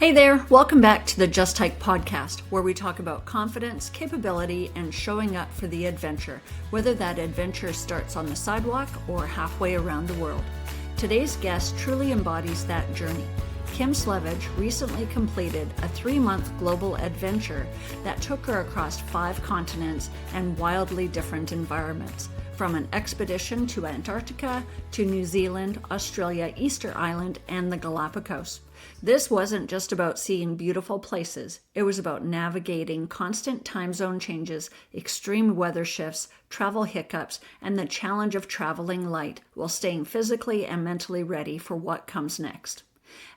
Hey there, welcome back to the Just Hyke Podcast, where we talk about confidence, capability, and showing up for the adventure, whether that adventure starts on the sidewalk or halfway around the world. Today's guest truly embodies that journey. Kim Selvage recently completed a 3-month global adventure that took her across 5 continents and wildly different environments, from an expedition to Antarctica to New Zealand, Australia, Easter Island, and the Galapagos. This wasn't just about seeing beautiful places. It was about navigating constant time zone changes, extreme weather shifts, travel hiccups, and the challenge of traveling light while staying physically and mentally ready for what comes next.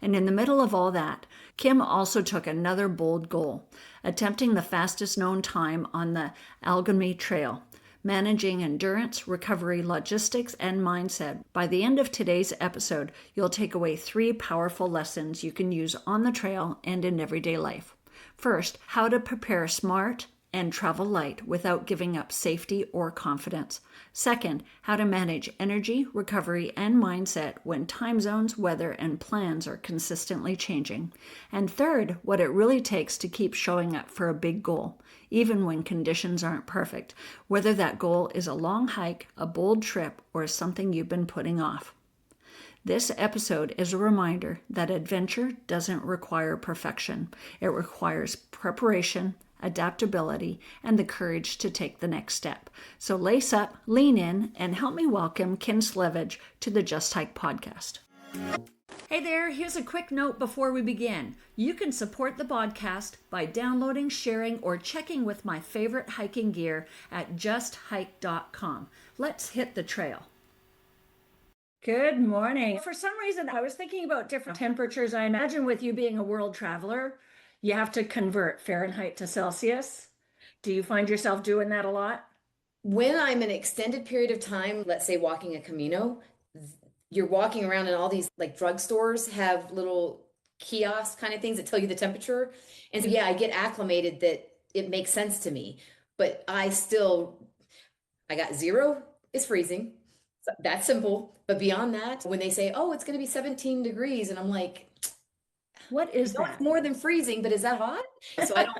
And in the middle of all that, Kim also took another bold goal, attempting the fastest known time on the Allegheny Trail, managing endurance, recovery, logistics, and mindset. By the end of today's episode, you'll take away 3 powerful lessons you can use on the trail and in everyday life. First, how to prepare smart and travel light without giving up safety or confidence. Second, how to manage energy, recovery, and mindset when time zones, weather, and plans are consistently changing. And third, what it really takes to keep showing up for a big goal, even when conditions aren't perfect, whether that goal is a long hike, a bold trip, or something you've been putting off. This episode is a reminder that adventure doesn't require perfection. It requires preparation, adaptability, and the courage to take the next step. So lace up, lean in, and help me welcome Kim Selvage to the Just Hyke Podcast. Hey there, here's a quick note before we begin. You can support the podcast by downloading, sharing, or checking with my favorite hiking gear at justhyke.com. Let's hit the trail. Good morning. For some reason, I was thinking about different temperatures. I imagine with you being a world traveler, you have to convert Fahrenheit to Celsius. Do you find yourself doing that a lot? When I'm an extended period of time, let's say walking a Camino, you're walking around and all these like drugstores have little kiosk kind of things that tell you the temperature. And so, yeah, I get acclimated that it makes sense to me, but I got 0 is freezing. So that's simple. But beyond that, when they say, oh, it's going to be 17 degrees, and I'm like, what is that? It's more than freezing, but is that hot? So I don't,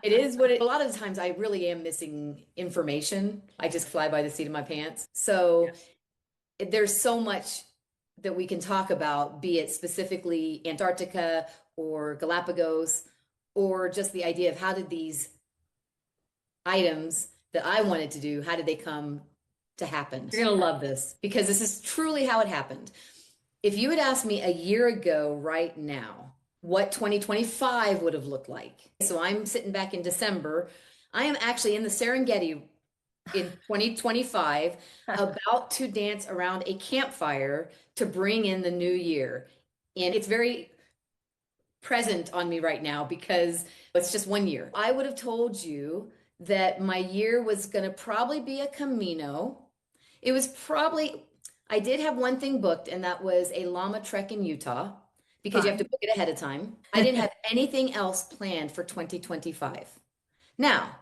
it is what a lot of the times I really am missing information. I just fly by the seat of my pants. So there's so much that we can talk about, be it specifically Antarctica or Galapagos, or just the idea of how did these items that I wanted to do, how did they come to happen? You're going to love this because this is truly how it happened. If you had asked me a year ago right now what 2025 would have looked like. So I'm sitting back in December. I am actually in the Serengeti in 2025 about to dance around a campfire to bring in the new year. And it's very present on me right now because it's just 1 year. I would have told you that my year was going to probably be a Camino. It was probably... I did have one thing booked, and that was a llama trek in Utah because you have to book it ahead of time. I didn't have anything else planned for 2025. Now,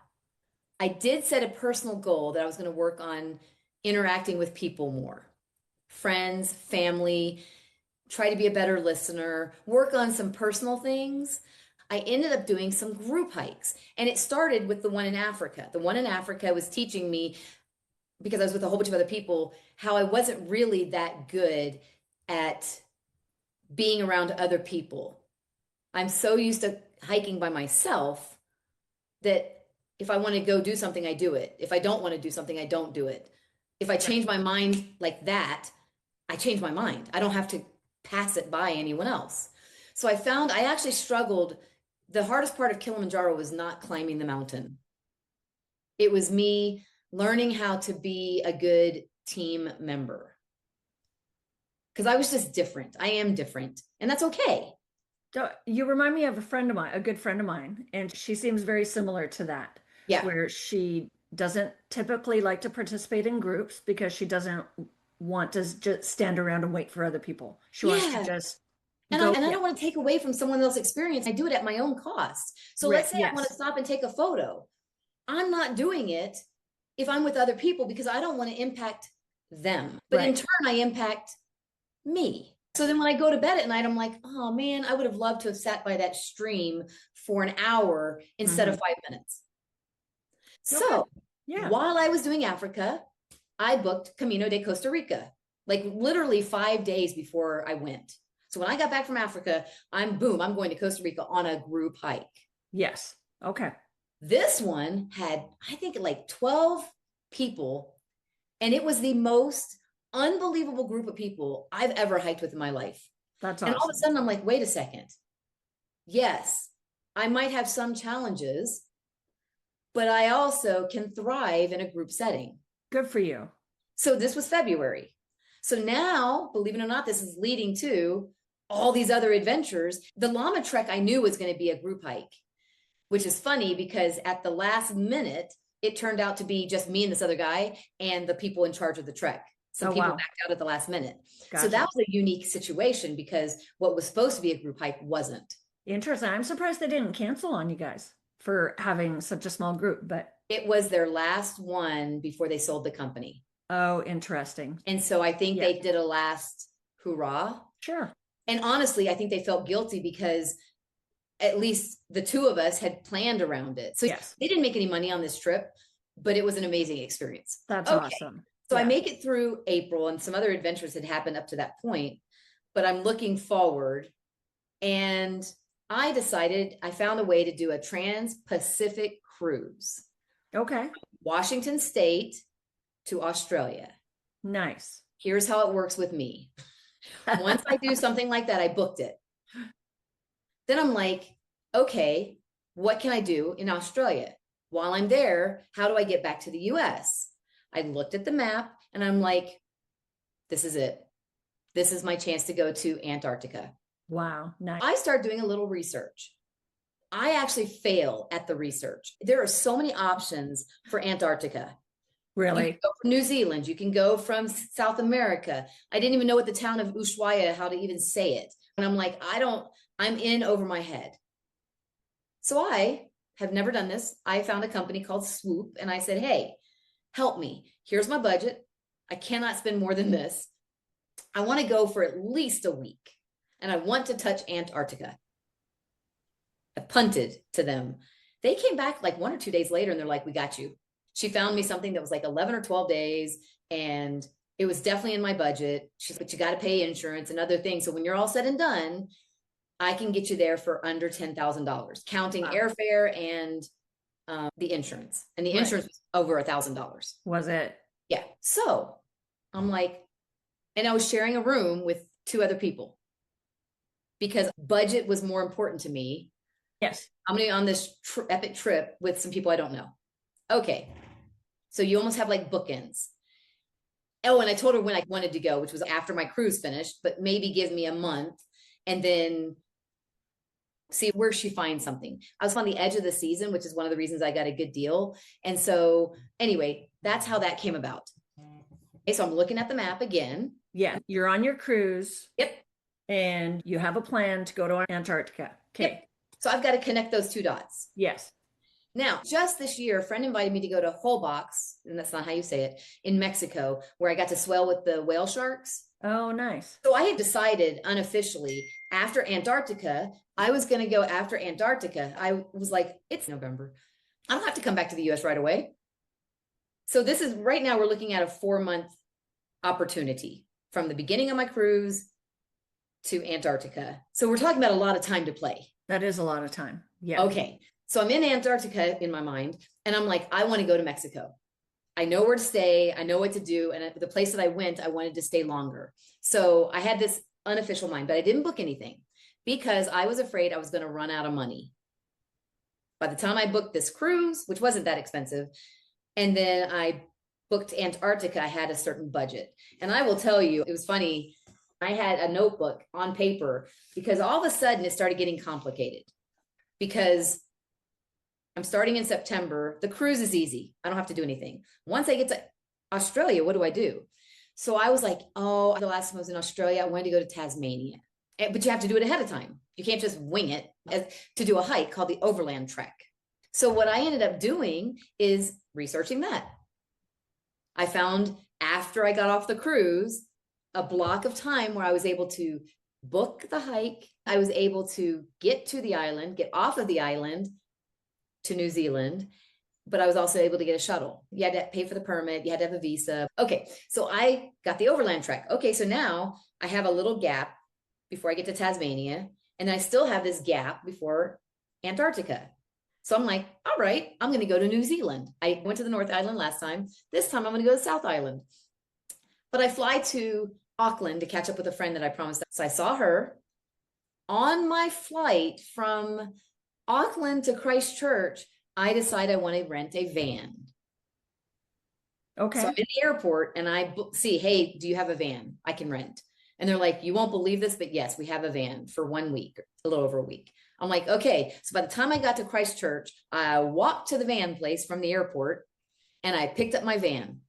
I did set a personal goal that I was going to work on interacting with people more. Friends, family, try to be a better listener, work on some personal things. I ended up doing some group hikes, and it started with the one in Africa. The one in Africa was teaching me, because I was with a whole bunch of other people, how I wasn't really that good at being around other people. I'm so used to hiking by myself that if I want to go do something, I do it. If I don't want to do something, I don't do it. If I change my mind like that, I change my mind. I don't have to pass it by anyone else. So I found I actually struggled. The hardest part of Kilimanjaro was not climbing the mountain. It was me learning how to be a good team member. Because I was just different. I am different. And that's okay. You remind me of a good friend of mine, and she seems very similar to that. Yeah. Where she doesn't typically like to participate in groups because she doesn't want to just stand around and wait for other people. She wants to just I don't want to take away from someone else's experience. I do it at my own cost. So let's say I want to stop and take a photo. I'm not doing it if I'm with other people because I don't want to impact them. But in turn, I impact me. So then when I go to bed at night, I'm like, oh man, I would have loved to have sat by that stream for an hour instead of 5 minutes. So while I was doing Africa, I booked Camino de Costa Rica, like literally 5 days before I went. So when I got back from Africa, I'm going to Costa Rica on a group hike. Yes. Okay. This one had, I think, like 12 people, and it was the most unbelievable group of people I've ever hiked with in my life. That's awesome. And all of a sudden I'm like, wait a second. Yes, I might have some challenges, but I also can thrive in a group setting. Good for you. So this was February. So now, believe it or not, this is leading to all these other adventures. The llama trek I knew was going to be a group hike, which is funny because at the last minute, it turned out to be just me and this other guy and the people in charge of the trek. Some people backed out at the last minute. Gotcha. So that was a unique situation because what was supposed to be a group hike wasn't. Interesting. I'm surprised they didn't cancel on you guys for having such a small group, but it was their last one before they sold the company. Oh, interesting. And so I think they did a last hurrah. Sure. And honestly, I think they felt guilty because at least the two of us had planned around it. So they didn't make any money on this trip, but it was an amazing experience. That's awesome. So I make it through April, and some other adventures had happened up to that point, but I'm looking forward. And I decided I found a way to do a trans-Pacific cruise. Okay. Washington State to Australia. Nice. Here's how it works with me. Once I do something like that, I booked it. Then I'm like, okay, what can I do in Australia? While I'm there, how do I get back to the US? I looked at the map and I'm like, this is it. This is my chance to go to Antarctica. Wow. Nice. I started doing a little research. I actually fail at the research. There are so many options for Antarctica. Really? You can go from New Zealand. You can go from South America. I didn't even know what the town of Ushuaia, how to even say it. And I'm like, I'm in over my head. So I have never done this. I found a company called Swoop and I said, hey, help me. Here's my budget. I cannot spend more than this. I want to go for at least a week and I want to touch Antarctica. I punted to them. They came back like 1 or 2 days later and they're like, we got you. She found me something that was like 11 or 12 days and it was definitely in my budget. She's like, but you got to pay insurance and other things. So when you're all said and done, I can get you there for under $10,000, counting airfare and the insurance. And the insurance was over $1,000. Was it? Yeah. So I'm like, and I was sharing a room with 2 other people because budget was more important to me. Yes. I'm going to be on this epic trip with some people I don't know. Okay. So you almost have like bookends. Oh, and I told her when I wanted to go, which was after my cruise finished, but maybe give me a month and then see where she finds something. I was on the edge of the season, which is one of the reasons I got a good deal. And so anyway, that's how that came about. Okay, so I'm looking at the map again. Yeah. You're on your cruise. Yep. And you have a plan to go to Antarctica. Okay. Yep. So I've got to connect those 2 dots. Yes. Now, just this year, a friend invited me to go to Holbox, and that's not how you say it, in Mexico, where I got to swell with the whale sharks. Oh, nice. So I had decided unofficially after Antarctica, I was going to go after Antarctica. I was like, it's November. I don't have to come back to the US right away. So this is right now we're looking at a 4-month opportunity from the beginning of my cruise to Antarctica. So we're talking about a lot of time to play. That is a lot of time. Yeah. Okay. So I'm in Antarctica in my mind, and I'm like, I want to go to Mexico. I know where to stay. I know what to do. And the place that I went, I wanted to stay longer. So I had this unofficial mind, but I didn't book anything because I was afraid I was going to run out of money. By the time I booked this cruise, which wasn't that expensive, and then I booked Antarctica, I had a certain budget. And I will tell you, it was funny. I had a notebook on paper because all of a sudden it started getting complicated because I'm starting in September. The cruise is easy. I don't have to do anything. Once I get to Australia, what do I do? So I was like, oh, the last time I was in Australia, I wanted to go to Tasmania. But you have to do it ahead of time. You can't just wing it to do a hike called the Overland Trek. So what I ended up doing is researching that. I found after I got off the cruise, a block of time where I was able to book the hike. I was able to get to the island, get off of the island to New Zealand, but I was also able to get a shuttle. You had to pay for the permit. You had to have a visa. Okay. So I got the overland trek. Okay. So now I have a little gap before I get to Tasmania, and I still have this gap before Antarctica. So I'm like, all right, I'm going to go to New Zealand. I went to the North Island last time. This time I'm going to go to South Island. But I fly to Auckland to catch up with a friend that I promised. So I saw her on my flight from Auckland to Christchurch. I decide I want to rent a van. Okay. So I'm in the airport and I see, hey, do you have a van I can rent? And they're like, you won't believe this, but yes, we have a van for 1 week, a little over a week. I'm like, okay. So by the time I got to Christchurch, I walked to the van place from the airport and I picked up my van.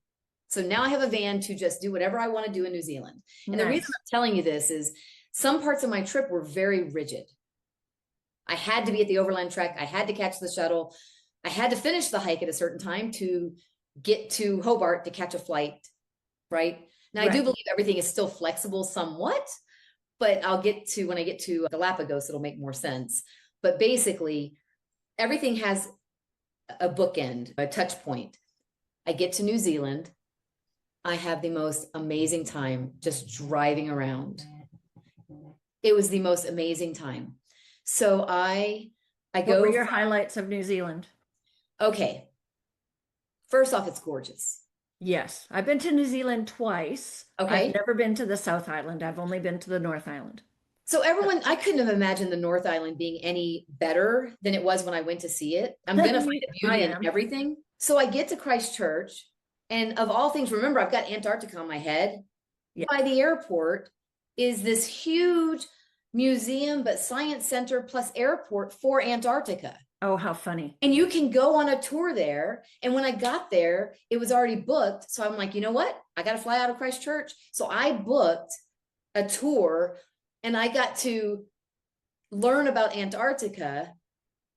So now I have a van to just do whatever I want to do in New Zealand. And the reason I'm telling you this is some parts of my trip were very rigid. I had to be at the overland trek. I had to catch the shuttle. I had to finish the hike at a certain time to get to Hobart to catch a flight, right? Now, I do believe everything is still flexible somewhat, but I'll get to, when I get to Galapagos, it'll make more sense. But basically, everything has a bookend, a touch point. I get to New Zealand. I have the most amazing time just driving around. It was the most amazing time. So I go. What were your highlights of New Zealand? Okay. First off, it's gorgeous. Yes. I've been to New Zealand twice. Okay. I've never been to the South Island. I've only been to the North Island. So everyone, I couldn't have imagined the North Island being any better than it was when I went to see it. I'm going to find the beauty in everything. So I get to Christchurch, and of all things, remember, I've got Antarctica on my head. Yeah. By the airport is this huge museum, but science center plus airport for Antarctica. Oh, how funny. And you can go on a tour there. And when I got there, it was already booked. So I'm like, you know what? I got to fly out of Christchurch. So I booked a tour and I got to learn about Antarctica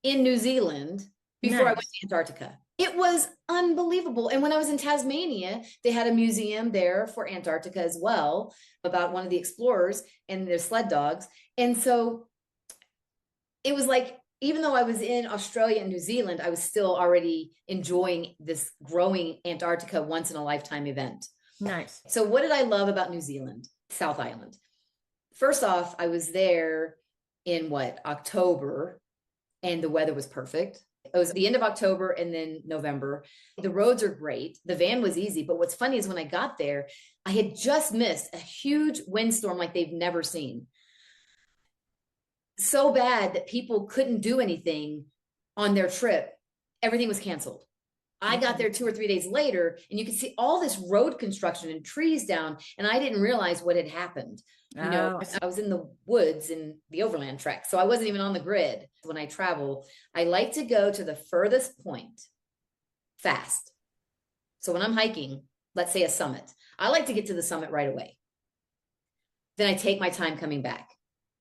in New Zealand before I went to Antarctica. It was unbelievable. And when I was in Tasmania, they had a museum there for Antarctica as well, about one of the explorers and their sled dogs. And so it was like, even though I was in Australia and New Zealand, I was still already enjoying this growing Antarctica once in a lifetime event. Nice. So what did I love about New Zealand, South Island? First off, I was there in October, and the weather was perfect. It was the end of October and then November. The roads are great. The van was easy. But what's funny is when I got there, I had just missed a huge windstorm like they've never seen. So bad that people couldn't do anything on their trip. Everything was canceled. I got there 2 or 3 days later, and you could see all this road construction and trees down, and I didn't realize what had happened. You know, I was in the woods in the overland trek, so I wasn't even on the grid. When I travel, I like to go to the furthest point fast. So when I'm hiking, let's say a summit, I like to get to the summit right away. Then I take my time coming back.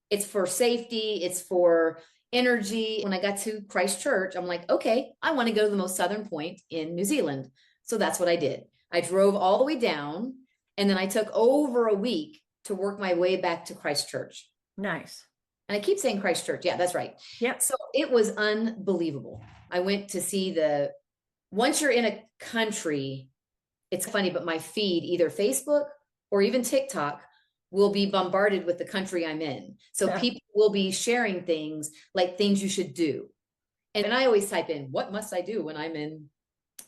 It's for safety. It's for energy. When I got to Christchurch, I'm like, okay, I want to go to the most southern point in New Zealand. So that's what I did. I drove all the way down, and then I took over a week to work my way back to Christchurch. Nice. And I keep saying Christchurch. Yeah, that's right. Yep. So it was unbelievable. I went to see once you're in a country, it's funny, but my feed, either Facebook or even TikTok, will be bombarded with the country I'm in. So people will be sharing things like things you should do. And I always type in, what must I do when I'm in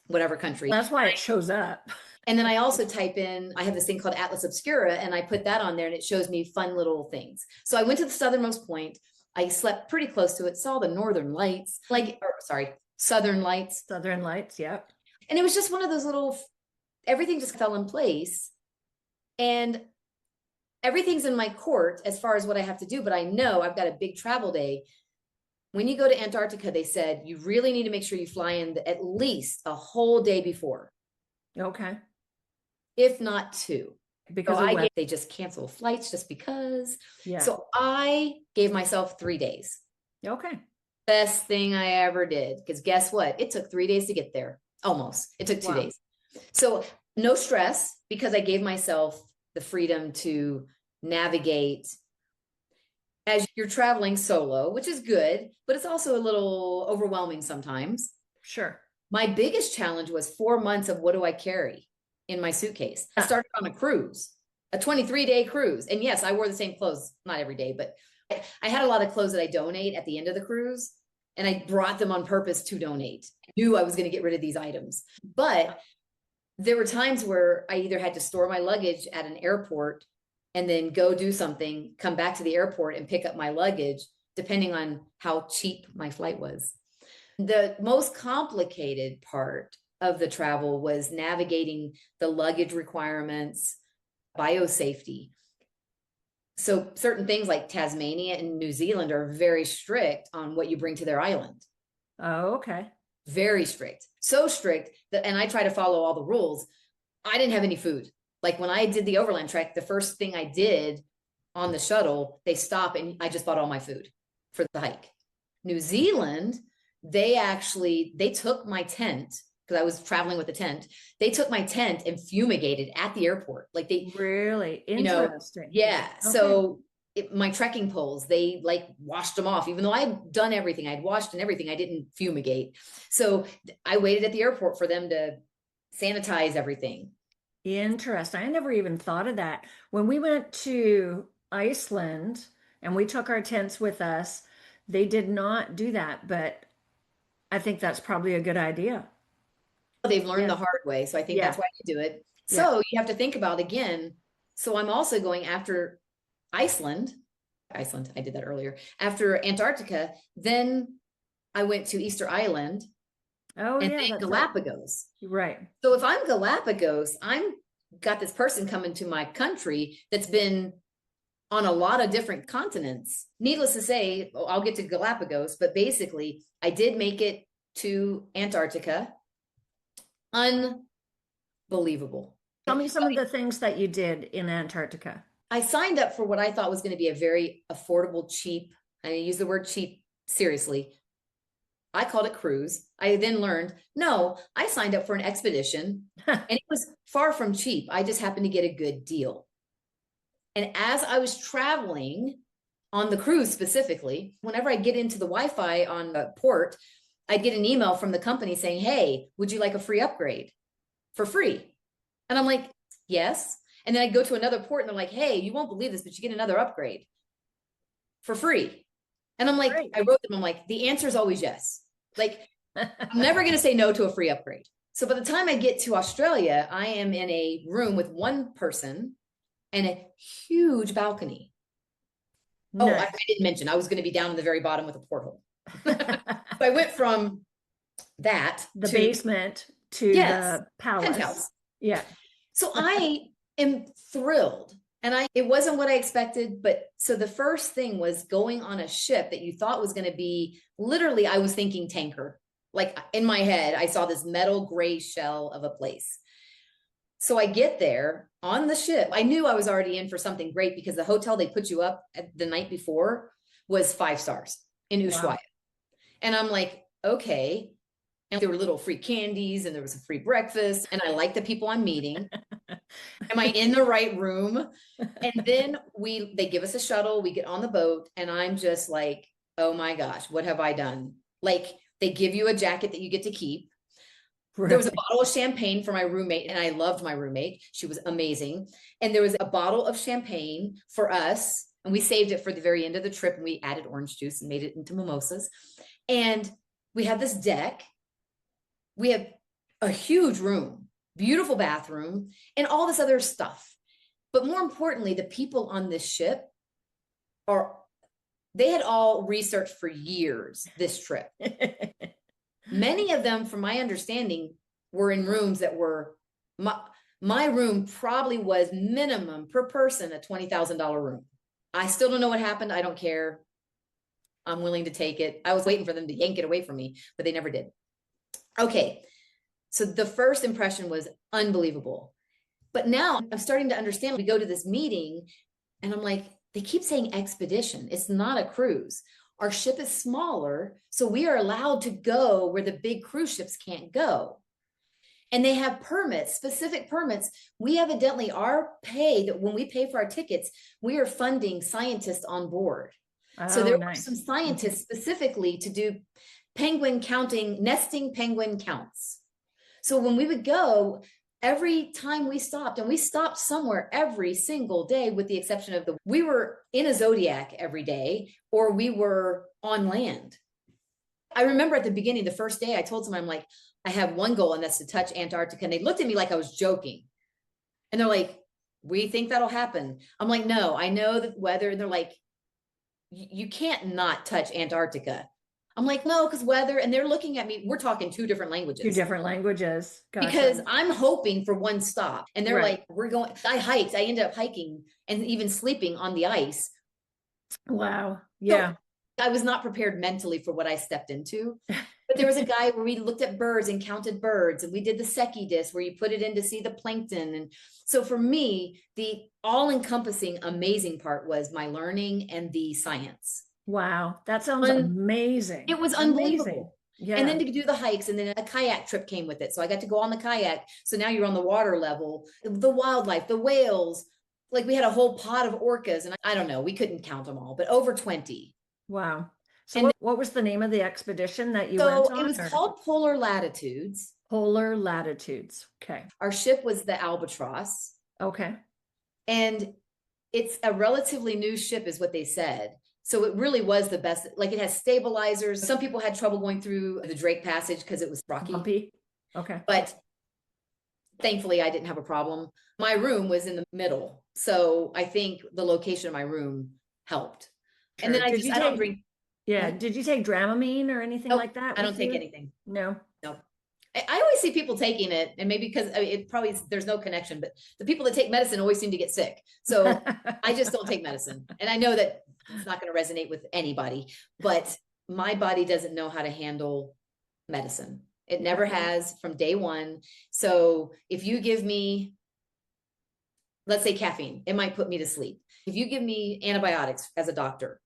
whatever country? That's why it shows up. And then I also type in, I have this thing called Atlas Obscura, and I put that on there and it shows me fun little things. So I went to the southernmost point. I slept pretty close to it, saw the northern lights, southern lights. Southern lights, yep. And it was just one of those everything just fell in place. And everything's in my court as far as what I have to do, but I know I've got a big travel day. When you go to Antarctica, they said you really need to make sure you fly in at least a whole day before. Okay. If not 2. Because they just cancel flights just because. Yeah. So I gave myself 3 days. Okay. Best thing I ever did. Because guess what? It took 3 days to get there. Almost. It took 2 days. So no stress, because I gave myself the freedom to navigate as you're traveling solo, which is good, but it's also a little overwhelming sometimes. Sure. My biggest challenge was 4 months of what do I carry in my suitcase. I started on a cruise, a 23-day cruise. And yes, I wore the same clothes, not every day, but I had a lot of clothes that I donate at the end of the cruise. And I brought them on purpose to donate. I knew I was going to get rid of these items. But there were times where I either had to store my luggage at an airport and then go do something, come back to the airport and pick up my luggage, depending on how cheap my flight was. The most complicated part of the travel was navigating the luggage requirements, biosafety. So certain things like Tasmania and New Zealand are very strict on what you bring to their island. Oh, okay. Very strict. So strict that, and I try to follow all the rules. I didn't have any food. Like when I did the overland trek, the first thing I did on the shuttle, they stop and I just bought all my food for the hike. New Zealand, they took my tent because I was traveling with a tent. They took my tent and fumigated at the airport. Like they really interesting. Yeah. Okay. So my trekking poles, they like washed them off, even though I'd done everything, I'd washed and everything, I didn't fumigate. So I waited at the airport for them to sanitize everything. Interesting. I never even thought of that. When we went to Iceland and we took our tents with us, they did not do that, but I think that's probably a good idea. They've learned the hard way. So I think that's why you do it. So you have to think about again. So I'm also going after Iceland, I did that earlier, after Antarctica. Then I went to Easter Island. Oh, and yeah, then Galapagos. Right. So if I'm Galapagos, I'm got this person coming to my country that's been on a lot of different continents. Needless to say, I'll get to Galapagos, but basically I did make it to Antarctica. Unbelievable. Tell me some of the things that you did in Antarctica. I signed up for what I thought was going to be a very affordable, cheap, and I use the word cheap seriously. I called it cruise. I then learned, no, I signed up for an expedition and it was far from cheap. I just happened to get a good deal. And as I was traveling on the cruise specifically, whenever I get into the Wi-Fi on the port, I'd get an email from the company saying, hey, would you like a free upgrade for free? And I'm like, yes. And then I go to another port and they're like, hey, you won't believe this, but you get another upgrade for free. And I'm like, great. I wrote them, I'm like, the answer is always yes. Like, I'm never going to say no to a free upgrade. So by the time I get to Australia, I am in a room with one person and a huge balcony. Nice. Oh, I didn't mention, I was going to be down in the very bottom with a porthole. So I went from that the basement to the palace. Penthouse. Yeah. So I am thrilled. And it wasn't what I expected, but so the first thing was going on a ship that you thought was going to be literally, I was thinking tanker. Like in my head, I saw this metal gray shell of a place. So I get there on the ship. I knew I was already in for something great because the hotel they put you up at the night before was 5 stars in Ushuaia. Wow. And I'm like, okay. And there were little free candies and there was a free breakfast. And I like the people I'm meeting. Am I in the right room? And then they give us a shuttle. We get on the boat and I'm just like, oh my gosh, what have I done? Like they give you a jacket that you get to keep. Right. There was a bottle of champagne for my roommate and I loved my roommate. She was amazing. And there was a bottle of champagne for us and we saved it for the very end of the trip and we added orange juice and made it into mimosas. And we had this deck. We have a huge room, beautiful bathroom, and all this other stuff. But more importantly, the people on this ship they had all researched for years this trip. Many of them, from my understanding, were in rooms that were, my room probably was minimum per person a $20,000 room. I still don't know what happened. I don't care. I'm willing to take it. I was waiting for them to yank it away from me, but they never did. Okay, so the first impression was unbelievable. But now I'm starting to understand. We go to this meeting and I'm like, they keep saying expedition. It's not a cruise. Our ship is smaller, so we are allowed to go where the big cruise ships can't go. And they have permits, specific permits. We evidently our pay that when we pay for our tickets, we are funding scientists on board. So there were some scientists specifically to do penguin counting, nesting penguin counts. So when we would go, every time we stopped, and we stopped somewhere every single day, with the exception of we were in a Zodiac every day, or we were on land. I remember at the beginning, the first day I told someone, I'm like, I have one goal, and that's to touch Antarctica. And they looked at me like I was joking. And they're like, we think that'll happen. I'm like, no, I know the weather. And they're like, you can't not touch Antarctica. I'm like, no, because weather. And they're looking at me. We're talking two different languages. Two different languages. Gotcha. Because I'm hoping for one stop. And they're like, we're going. I hiked. I ended up hiking and even sleeping on the ice. Wow. Yeah. So I was not prepared mentally for what I stepped into. But there was a guy where we looked at birds and counted birds, and we did the Secchi disc where you put it in to see the plankton. And so for me, the all-encompassing amazing part was my learning and the science. Wow. That sounds amazing. It was unbelievable. Yeah. And then to do the hikes, and then a kayak trip came with it. So I got to go on the kayak. So now you're on the water level, the wildlife, the whales, like we had a whole pod of orcas, and I don't know, we couldn't count them all, but over 20. Wow. So what was the name of the expedition that you went on? So it was called Polar Latitudes. Polar Latitudes. Okay. Our ship was the Albatross. Okay. And it's a relatively new ship is what they said. So it really was the best. Like it has stabilizers. Some people had trouble going through the Drake Passage because it was rocky. Bumpy. Okay. But thankfully I didn't have a problem. My room was in the middle. So I think the location of my room helped. Sure. And then I don't drink. Yeah. Did you take Dramamine or anything like that? I don't take anything. No. I always see people taking it, and maybe because it probably there's no connection, but the people that take medicine always seem to get sick. So I just don't take medicine. And I know that it's not going to resonate with anybody, but my body doesn't know how to handle medicine. It never has from day one. So if you give me, let's say caffeine, it might put me to sleep. If you give me antibiotics as a doctor,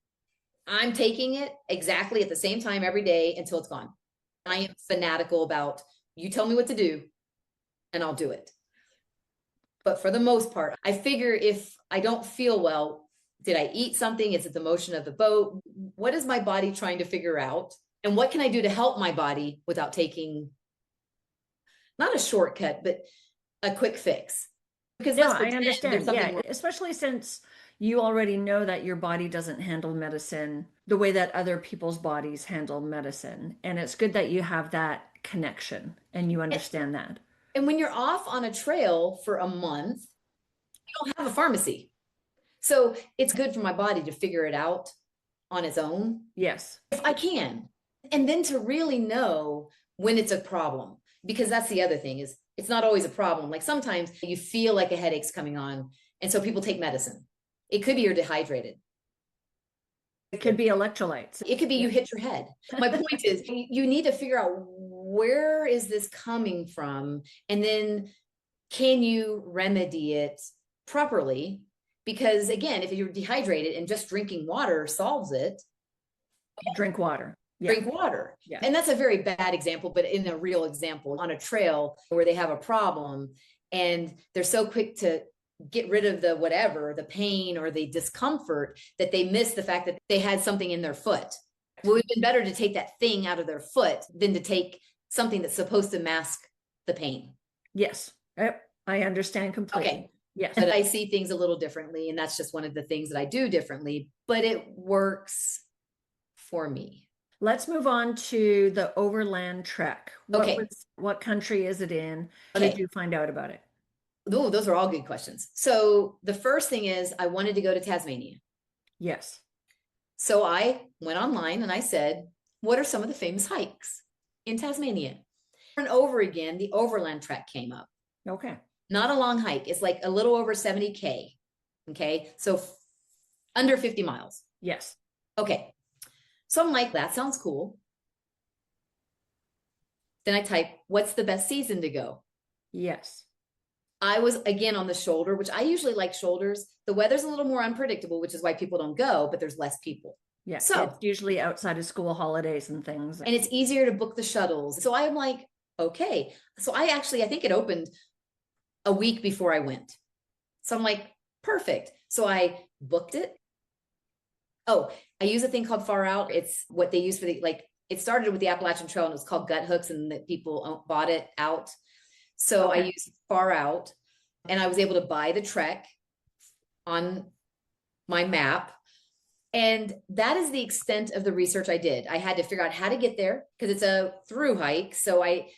I'm taking it exactly at the same time every day until it's gone. I am fanatical about you tell me what to do and I'll do it. But for the most part, I figure if I don't feel well, did I eat something? Is it the motion of the boat? What is my body trying to figure out? And what can I do to help my body without taking not a shortcut, but a quick fix? Because I understand. Yeah, especially since you already know that your body doesn't handle medicine the way that other people's bodies handle medicine. And it's good that you have that connection and you understand that. And when you're off on a trail for a month, you don't have a pharmacy. So it's good for my body to figure it out on its own. Yes. If I can. And then to really know when it's a problem, because that's the other thing is it's not always a problem. Like sometimes you feel like a headache's coming on. And so people take medicine. It could be you're dehydrated. It could be electrolytes. It could be you hit your head. My point is you need to figure out where is this coming from? And then can you remedy it properly? Because again, if you're dehydrated and just drinking water solves it. Drink water. Yeah. Drink water. Yeah. And that's a very bad example, but in a real example on a trail where they have a problem and they're so quick to get rid of the whatever, the pain or the discomfort that they miss the fact that they had something in their foot. It would have been better to take that thing out of their foot than to take something that's supposed to mask the pain. Yes. I understand completely. Okay. Yes. But I see things a little differently. And that's just one of the things that I do differently, but it works for me. Let's move on to the overland trek. What country is it in? How did you find out about it? Oh, those are all good questions. So the first thing is I wanted to go to Tasmania. Yes. So I went online and I said, what are some of the famous hikes in Tasmania? And over again, the overland trek came up. Okay. Not a long hike. It's like a little over 70K. Okay. So under 50 miles. Yes. Okay. So I'm like, that sounds cool. Then I type, what's the best season to go? Yes. I was again on the shoulder, which I usually like shoulders. The weather's a little more unpredictable, which is why people don't go, but there's less people. Yeah. So it's usually outside of school holidays and things. And it's easier to book the shuttles. So I'm like, okay. So I think it opened a week before I went. So I'm like, perfect. So I booked it. Oh, I use a thing called Far Out. It's what they use for it started with the Appalachian Trail and it was called Gut Hooks, and that people bought it out. So I used Far Out, and I was able to buy the trek on my map. And that is the extent of the research I did. I had to figure out how to get there because it's a through hike. So I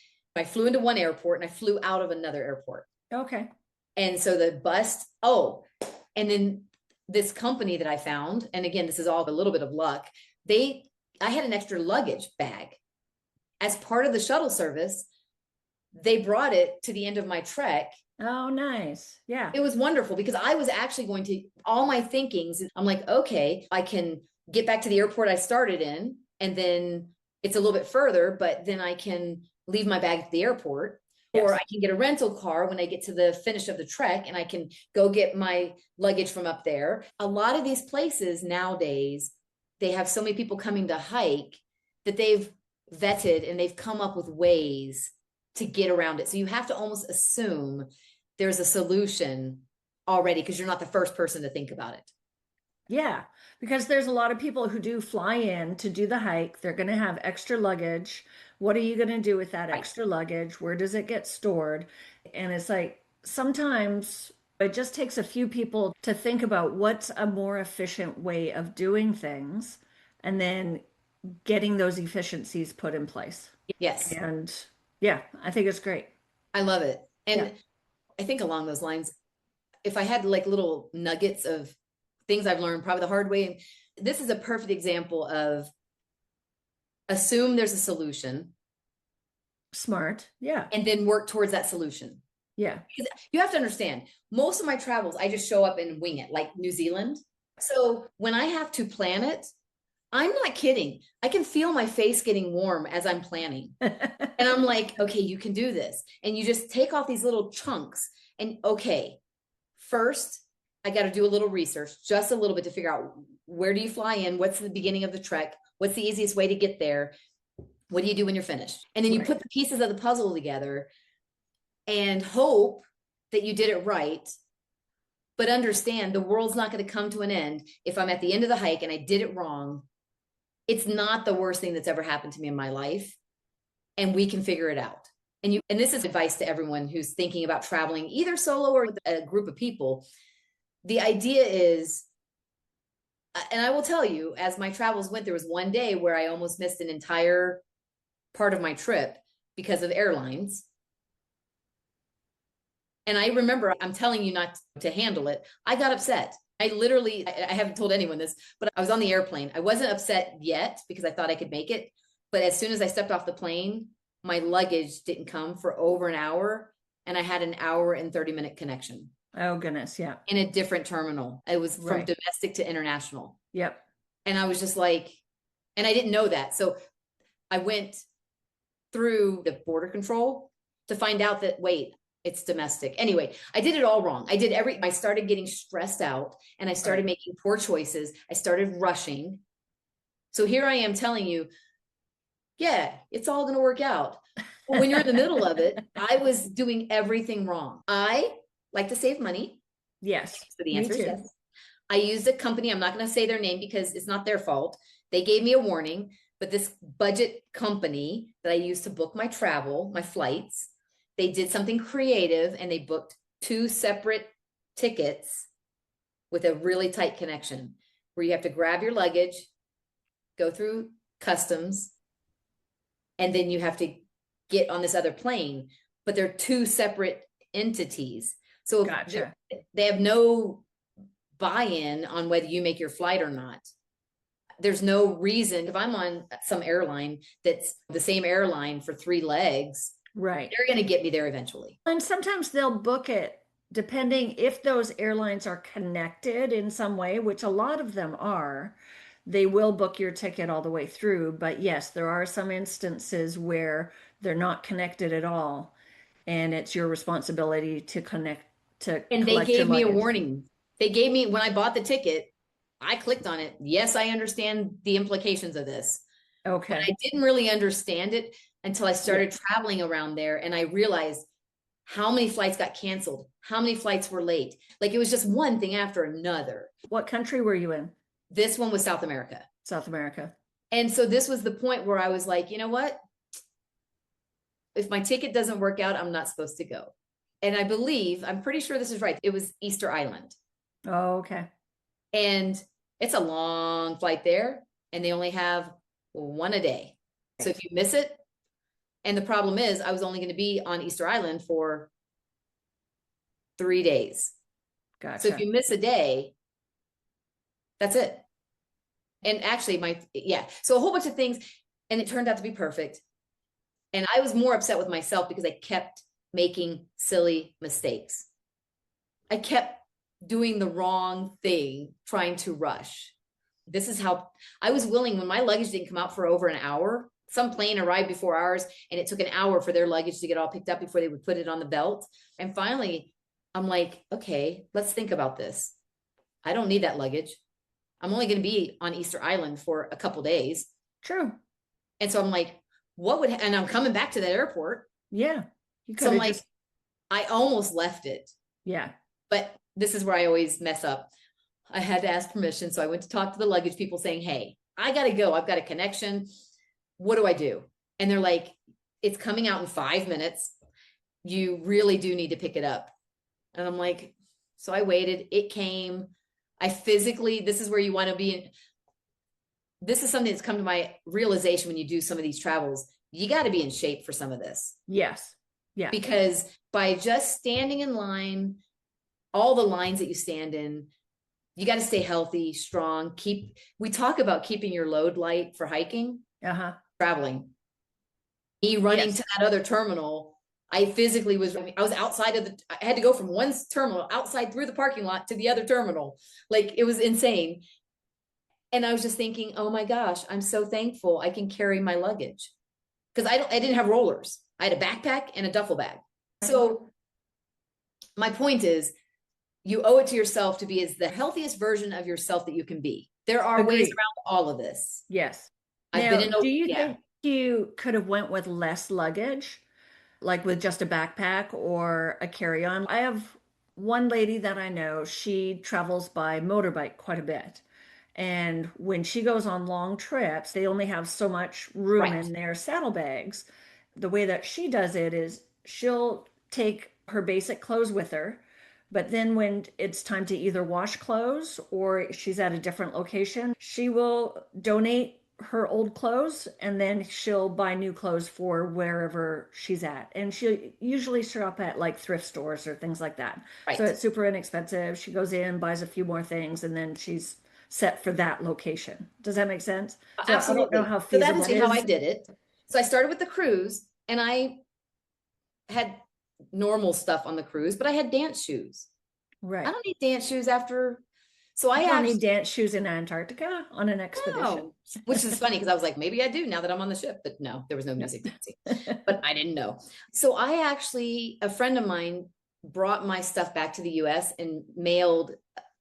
flew into one airport and I flew out of another airport. Okay. And so the bus, and then this company that I found, and again, this is all a little bit of luck. I had an extra luggage bag. As part of the shuttle service, they brought it to the end of my trek. Oh, nice. Yeah. It was wonderful because I was actually going to, all my thinkings, I'm like, okay, I can get back to the airport I started in, and then it's a little bit further, but then I can leave my bag at the airport. Yes. Or I can get a rental car when I get to the finish of the trek, and I can go get my luggage from up there. A lot of these places nowadays, they have so many people coming to hike that they've vetted and they've come up with ways to get around it. So you have to almost assume there's a solution already because you're not the first person to think about it. Yeah, because there's a lot of people who do fly in to do the hike. They're going to have extra luggage. What are you going to do with that extra luggage? Where does it get stored? And it's like, sometimes it just takes a few people to think about what's a more efficient way of doing things, and then getting those efficiencies put in place. Yes. And yeah, I think it's great. I love it. And I think along those lines, if I had like little nuggets of things I've learned probably the hard way, this is a perfect example of assume there's a solution. Smart. Yeah. And then work towards that solution. Yeah. Because you have to understand, most of my travels, I just show up and wing it, like New Zealand. So when I have to plan it, I'm not kidding. I can feel my face getting warm as I'm planning. And I'm like, okay, you can do this. And you just take off these little chunks and okay, first I got to do a little research, just a little bit, to figure out where do you fly in? What's the beginning of the trek? What's the easiest way to get there? What do you do when you're finished? And then you put the pieces of the puzzle together and hope that you did it right. But understand the world's not going to come to an end if I'm at the end of the hike and I did it wrong. It's not the worst thing that's ever happened to me in my life. And we can figure it out. And this is advice to everyone who's thinking about traveling either solo or with a group of people. The idea is, and I will tell you, as my travels went, there was one day where I almost missed an entire part of my trip because of airlines. And I remember, I'm telling you not to handle it. I got upset. I haven't told anyone this, but I was on the airplane. I wasn't upset yet because I thought I could make it. But as soon as I stepped off the plane, my luggage didn't come for over an hour. And I had an hour and 30-minute connection. Oh, goodness. Yeah. In a different terminal. It was from domestic to international. Yep. And I was just like, and I didn't know that. So I went through the border control to find out that, wait, it's domestic. Anyway, I did it all wrong. I started getting stressed out and I started making poor choices. I started rushing. So here I am telling you, yeah, it's all going to work out. But when you're in the middle of it, I was doing everything wrong. I like to save money. Yes. So the answer is yes. I used a company. I'm not going to say their name because it's not their fault. They gave me a warning, but this budget company that I used to book my travel, my flights, they did something creative and they booked 2 separate tickets with a really tight connection where you have to grab your luggage, go through customs, and then you have to get on this other plane, but they're 2 separate entities. So gotcha. They have no buy-in on whether you make your flight or not. There's no reason, if I'm on some airline that's the same airline for 3 legs, right, they're going to get me there eventually. And sometimes they'll book it depending if those airlines are connected in some way, which a lot of them are. They will book your ticket all the way through. But yes, there are some instances where they're not connected at all. And it's your responsibility to connect to. And they gave me a warning. They gave me, when I bought the ticket, I clicked on it. Yes, I understand the implications of this. Okay. But I didn't really understand it until I started traveling around there. And I realized how many flights got canceled, how many flights were late. Like it was just one thing after another. What country were you in? This one was South America. South America. And so this was the point where I was like, you know what? If my ticket doesn't work out, I'm not supposed to go. And I'm pretty sure this is right. It was Easter Island. Oh, okay. And it's a long flight there, and they only have one a day. So if you miss it, and the problem is I was only going to be on Easter Island for 3 days. Gotcha. So if you miss a day, that's it. And actually so a whole bunch of things, and it turned out to be perfect. And I was more upset with myself because I kept making silly mistakes. I kept doing the wrong thing, trying to rush. This is how I was willing, when my luggage didn't come out for over an hour. Some plane arrived before ours, and it took an hour for their luggage to get all picked up before they would put it on the belt. And finally, I'm like, okay, let's think about this. I don't need that luggage. I'm only going to be on Easter Island for a couple days. True. And so I'm like, and I'm coming back to that airport. Yeah. So I'm like, I almost left it. Yeah. But this is where I always mess up. I had to ask permission. So I went to talk to the luggage people saying, hey, I got to go. I've got a connection. What do I do? And they're like, it's coming out in 5 minutes. You really do need to pick it up. And I'm like, so I waited. It came. This is where you want to be. This is something that's come to my realization when you do some of these travels. You got to be in shape for some of this. Yes. Yeah. Because by just standing in line, all the lines that you stand in, you got to stay healthy, strong. We talk about keeping your load light for hiking, traveling. Me running to that other terminal, I was outside I had to go from one terminal outside through the parking lot to the other terminal. Like it was insane. And I was just thinking, oh my gosh, I'm so thankful I can carry my luggage. Because I didn't have rollers. I had a backpack and a duffel bag. So my point is, you owe it to yourself to be as the healthiest version of yourself that you can be. There are ways around all of this. Yes. Do you think you could have went with less luggage, like with just a backpack or a carry-on? I have one lady that I know, she travels by motorbike quite a bit. And when she goes on long trips, they only have so much room in their saddlebags. The way that she does it is she'll take her basic clothes with her, but then when it's time to either wash clothes or she's at a different location, she will donate her old clothes and then she'll buy new clothes for wherever she's at. And she'll usually shop at like thrift stores or things like that. Right. So it's super inexpensive. She goes in, buys a few more things, and then she's set for that location. Does that make sense? So absolutely. I don't know how feasible that is how I did it. So I started with the cruise, and I had normal stuff on the cruise, but I had dance shoes. Right. I don't need dance shoes after. So I don't need dance shoes in Antarctica on an expedition. No, which is funny because I was like, maybe I do now that I'm on the ship, but no, there was no music dancing, but I didn't know. So a friend of mine brought my stuff back to the US and mailed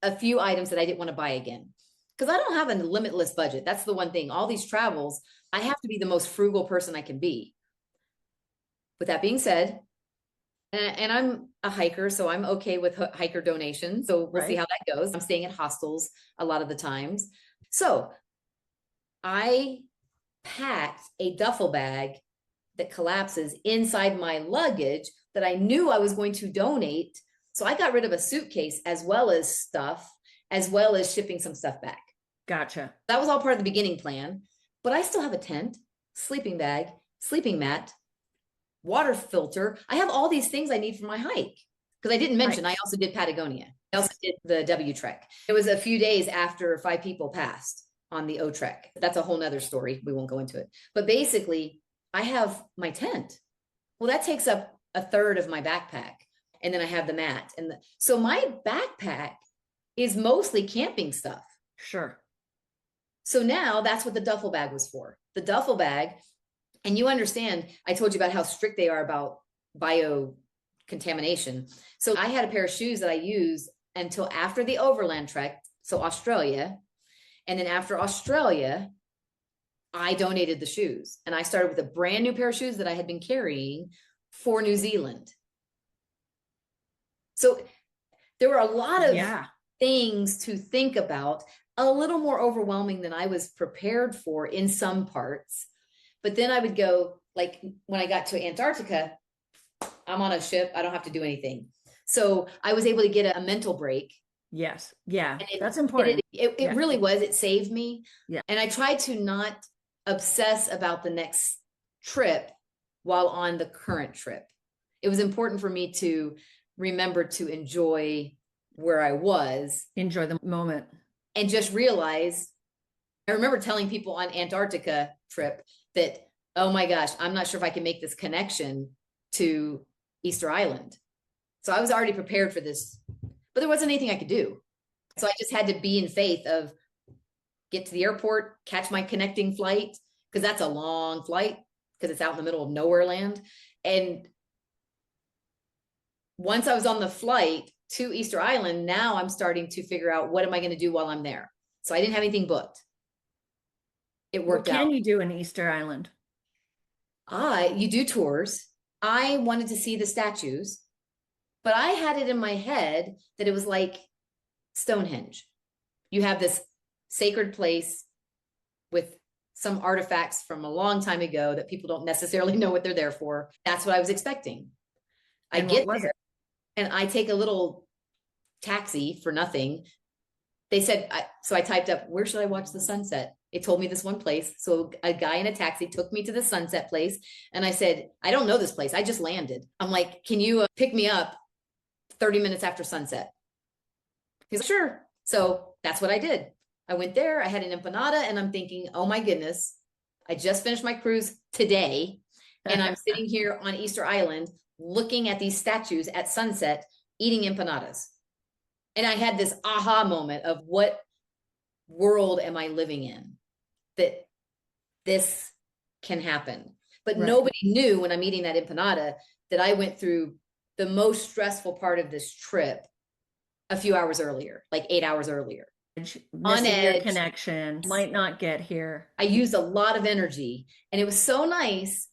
a few items that I didn't want to buy again. Because I don't have a limitless budget. That's the one thing. All these travels, I have to be the most frugal person I can be. With that being said, and I'm a hiker, so I'm okay with hiker donations. So we'll see how that goes. I'm staying at hostels a lot of the times. So I packed a duffel bag that collapses inside my luggage that I knew I was going to donate. So I got rid of a suitcase as well as stuff, as well as shipping some stuff back. Gotcha. That was all part of the beginning plan, but I still have a tent, sleeping bag, sleeping mat, water filter. I have all these things I need for my hike. Because I didn't mention, I also did Patagonia. I also did the W Trek. It was a few days after 5 people passed on the O Trek. That's a whole nother story. We won't go into it. But basically, I have my tent. Well, that takes up a third of my backpack. And then I have the mat. So my backpack is mostly camping stuff. Sure. So now that's what the duffel bag was for. The duffel bag, and you understand, I told you about how strict they are about biocontamination. So I had a pair of shoes that I used until after the overland trek, so Australia. And then after Australia, I donated the shoes, and I started with a brand new pair of shoes that I had been carrying for New Zealand. So there were a lot of things to think about, a little more overwhelming than I was prepared for in some parts. But then I would go, like when I got to Antarctica, I'm on a ship, I don't have to do anything. So I was able to get a mental break. Yes. Yeah. That's important. It really was. It saved me. Yeah. And I tried to not obsess about the next trip while on the current trip. It was important for me to remember to enjoy where I was. Enjoy the moment. And just realize, I remember telling people on Antarctica trip that, oh my gosh, I'm not sure if I can make this connection to Easter Island. So I was already prepared for this, but there wasn't anything I could do. So I just had to be in faith of get to the airport, catch my connecting flight, because that's a long flight because it's out in the middle of nowhere land. And once I was on the flight to Easter Island, now I'm starting to figure out what am I going to do while I'm there. So I didn't have anything booked. It worked out. What can you do in Easter Island? You do tours. I wanted to see the statues, but I had it in my head that it was like Stonehenge. You have this sacred place with some artifacts from a long time ago that people don't necessarily know what they're there for. That's what I was expecting. I get there and I take a little taxi for nothing. They said, so I typed up, where should I watch the sunset? It told me this one place. So a guy in a taxi took me to the sunset place. And I said, I don't know this place. I just landed. I'm like, can you pick me up 30 minutes after sunset? He's like, sure. So that's what I did. I went there. I had an empanada and I'm thinking, oh my goodness, I just finished my cruise today. And I'm sitting here on Easter Island looking at these statues at sunset, eating empanadas. And I had this aha moment of what world am I living in that this can happen. But nobody knew when I'm eating that empanada that I went through the most stressful part of this trip a few hours earlier, like 8 hours earlier. On edge, your connection might not get here. I used a lot of energy and it was so nice.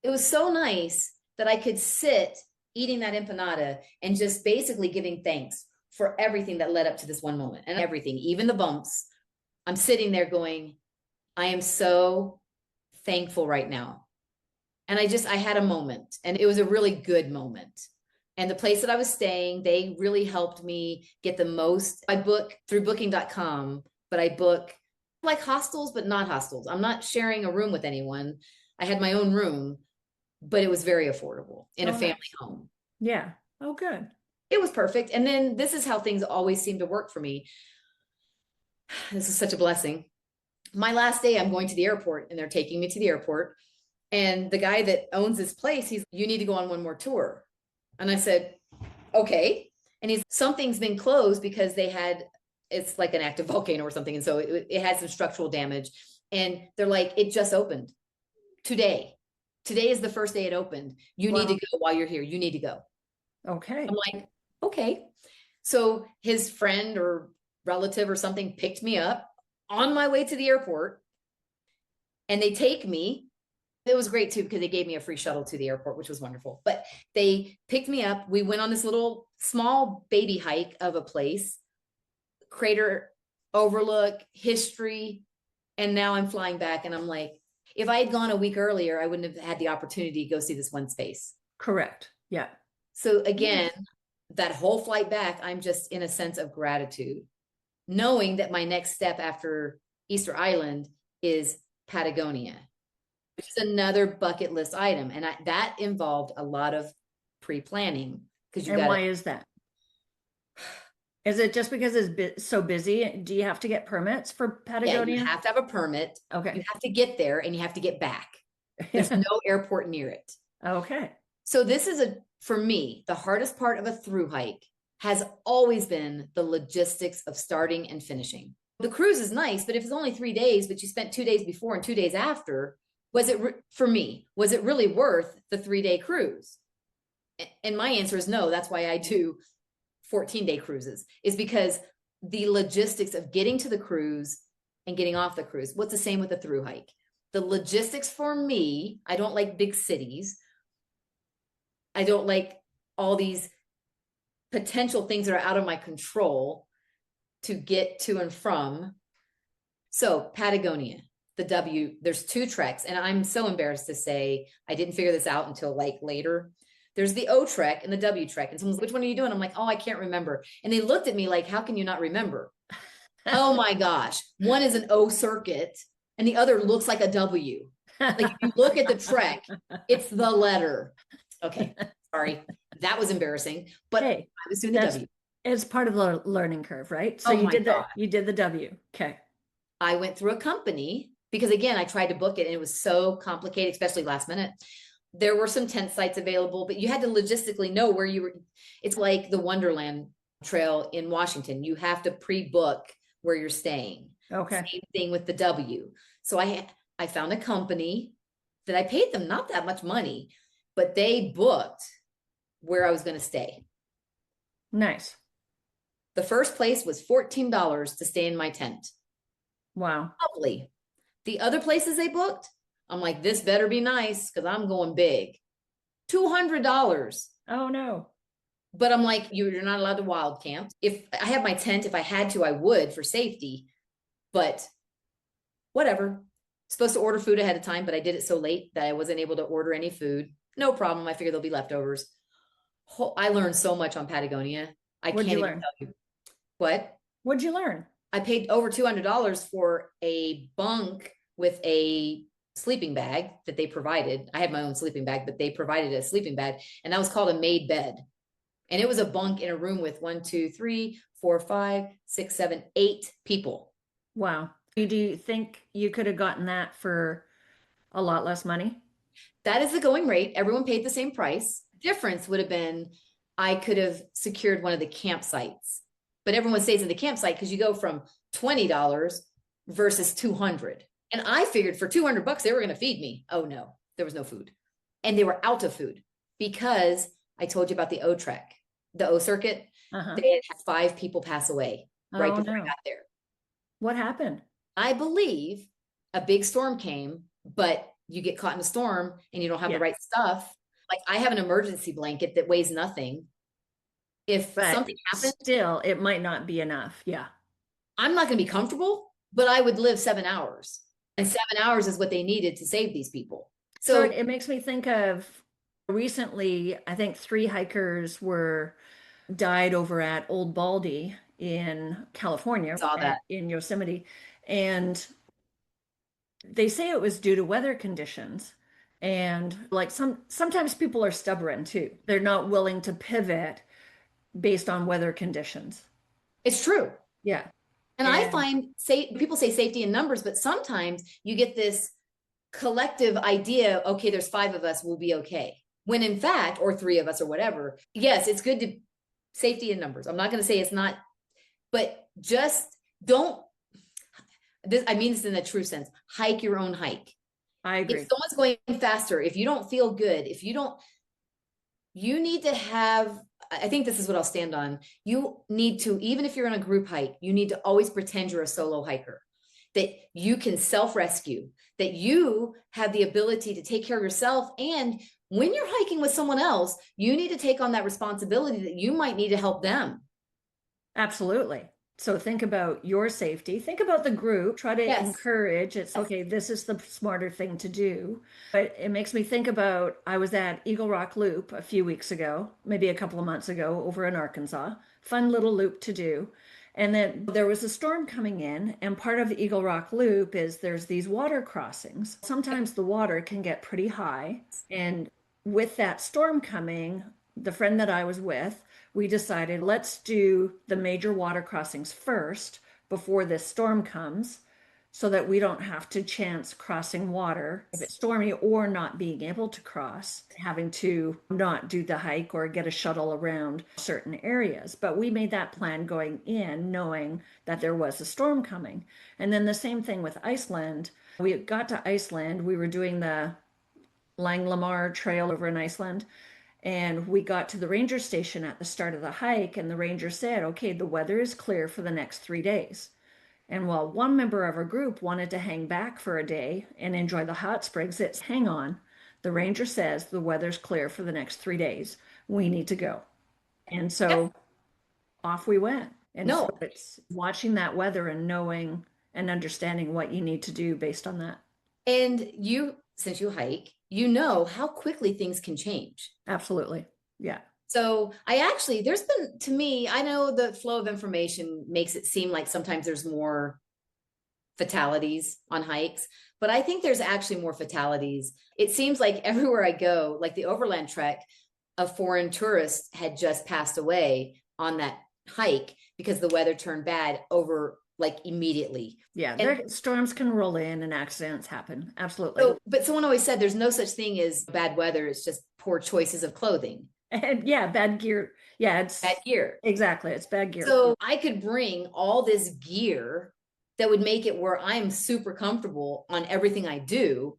It was so nice that I could sit eating that empanada and just basically giving thanks for everything that led up to this one moment and everything, even the bumps. I'm sitting there going, I am so thankful right now. And I had a moment and it was a really good moment. And the place that I was staying, they really helped me get the most. I book through booking.com, but I book like hostels, but not hostels. I'm not sharing a room with anyone. I had my own room, but it was very affordable in a family home. Yeah. Oh, good. It was perfect. And then this is how things always seem to work for me. This is such a blessing. My last day, I'm going to the airport and they're taking me to the airport. And the guy that owns this place, you need to go on one more tour. And I said, okay. And something's been closed because it's like an active volcano or something. And so it had some structural damage. And they're like, it just opened today. Today is the first day it opened. You need to go while you're here. You need to go. Okay. I'm like, okay. So his friend or relative or something picked me up on my way to the airport and they take me. It was great too, because they gave me a free shuttle to the airport, which was wonderful, but they picked me up. We went on this little small baby hike of a place, crater overlook, history. And now I'm flying back and I'm like, if I had gone a week earlier, I wouldn't have had the opportunity to go see this one space. Correct. Yeah. So again, that whole flight back, I'm just in a sense of gratitude, knowing that my next step after Easter Island is Patagonia, which is another bucket list item. And that involved a lot of pre-planning. Why is that? Is it just because it's so busy? Do you have to get permits for Patagonia? Yeah, you have to have a permit. Okay. You have to get there and you have to get back. There's no airport near it. Okay. So this is for me, the hardest part of a through hike has always been the logistics of starting and finishing. The cruise is nice, but if it's only 3 days, but you spent 2 days before and 2 days after, for me, was it really worth the 3-day cruise? And my answer is no. That's why I do 14-day cruises, is because the logistics of getting to the cruise and getting off the cruise. What's the same with the through hike? The logistics for me, I don't like big cities. I don't like all these potential things that are out of my control to get to and from. So Patagonia, the W, there's 2 treks. And I'm so embarrassed to say, I didn't figure this out until like later. There's the O trek and the W trek. And someone's like, which one are you doing? I'm like, oh, I can't remember. And they looked at me like, how can you not remember? Oh my gosh. One is an O circuit and the other looks like a W. Like if you look at the trek, it's the letter. Okay. Sorry. That was embarrassing, but hey, I was doing the W. It's part of the learning curve, right? So Oh you did God. you did the W. Okay. I went through a company because again, I tried to book it and it was so complicated, especially last minute. There were some tent sites available, but you had to logistically know where you were. It's like the Wonderland Trail in Washington. You have to pre-book where you're staying. Okay. Same thing with the W. So I found a company that I paid them not that much money, but they booked where I was going to stay. Nice. The first place was $14 to stay in my tent. Wow. Lovely. The other places they booked, I'm like, this better be nice because I'm going big. $200. Oh no. But I'm like, you're not allowed to wild camp. If I have my tent, if I had to, I would for safety, but whatever. Supposed to order food ahead of time, but I did it so late that I wasn't able to order any food. No problem. I figured there'll be leftovers. I learned so much on Patagonia. I What'd can't you even learn? tell you. What? What'd you learn? I paid over $200 for a bunk with a sleeping bag that they provided. I had my own sleeping bag, but they provided a sleeping bag, and that was called a made bed. And it was a bunk in a room with 1, 2, 3, 4, 5, 6, 7, 8 people. Wow. Do you think you could have gotten that for a lot less money? That is the going rate. Everyone paid the same price. Difference would have been I could have secured one of the campsites, but everyone stays in the campsite because you go from $20 versus $200. And I figured for $200 they were going to feed me. Oh no, there was no food. And they were out of food because I told you about the O trek, the O circuit. They had 5 people pass away right before I got there. What happened? I believe a big storm came, but you get caught in a storm and you don't have the right stuff. Like I have an emergency blanket that weighs nothing. If something happens, still, it might not be enough. Yeah. I'm not going to be comfortable, but I would live 7 hours. And 7 hours is what they needed to save these people. So it makes me think of recently, I think 3 hikers died over at Old Baldy in California, in Yosemite. And they say it was due to weather conditions. And like sometimes people are stubborn too. They're not willing to pivot based on weather conditions. It's true. Yeah. And I find people say safety in numbers, but sometimes you get this collective idea, okay, there's 5 of us, we'll be okay. When in fact, or 3 of us or whatever, yes, it's good to safety in numbers. I'm not going to say it's not, but just don't, I mean this in the true sense, hike your own hike. I agree. If someone's going faster, if you don't feel good, you need to have, I think this is what I'll stand on. You need to, even if you're on a group hike, you need to always pretend you're a solo hiker, that you can self-rescue, that you have the ability to take care of yourself. And when you're hiking with someone else, you need to take on that responsibility that you might need to help them. Absolutely. So think about your safety, think about the group, try to encourage it's okay, this is the smarter thing to do. But it makes me think about, I was at Eagle Rock Loop a few weeks ago, maybe a couple of months ago over in Arkansas, fun little loop to do. And then there was a storm coming in, and part of the Eagle Rock Loop is there's these water crossings. Sometimes the water can get pretty high. And with that storm coming, the friend that I was with, we decided let's do the major water crossings first before this storm comes so that we don't have to chance crossing water if it's stormy or not being able to cross, having to not do the hike or get a shuttle around certain areas. But we made that plan going in knowing that there was a storm coming. And then the same thing with Iceland. We got to Iceland, we were doing the Langlamar Trail over in Iceland. And we got to the ranger station at the start of the hike, and the ranger said, okay, the weather is clear for the next 3 days. And while one member of our group wanted to hang back for a day and enjoy the hot springs, it's hang on. The ranger says the weather's clear for the next 3 days. We need to go. And so off we went. And No. so it's watching that weather and knowing and understanding what you need to do based on that. And you, since you hike, you know how quickly things can change. Absolutely. Yeah. So there's been, to me, I know the flow of information makes it seem like sometimes there's more fatalities on hikes, but I think there's actually more fatalities. It seems like everywhere I go, like the overland trek, a foreign tourist had just passed away on that hike because the weather turned bad over like immediately. Yeah, storms can roll in and accidents happen. Absolutely. So, but someone always said there's no such thing as bad weather. It's just poor choices of clothing. And yeah, bad gear. Yeah, it's bad gear. Exactly. It's bad gear. So I could bring all this gear that would make it where I'm super comfortable on everything I do,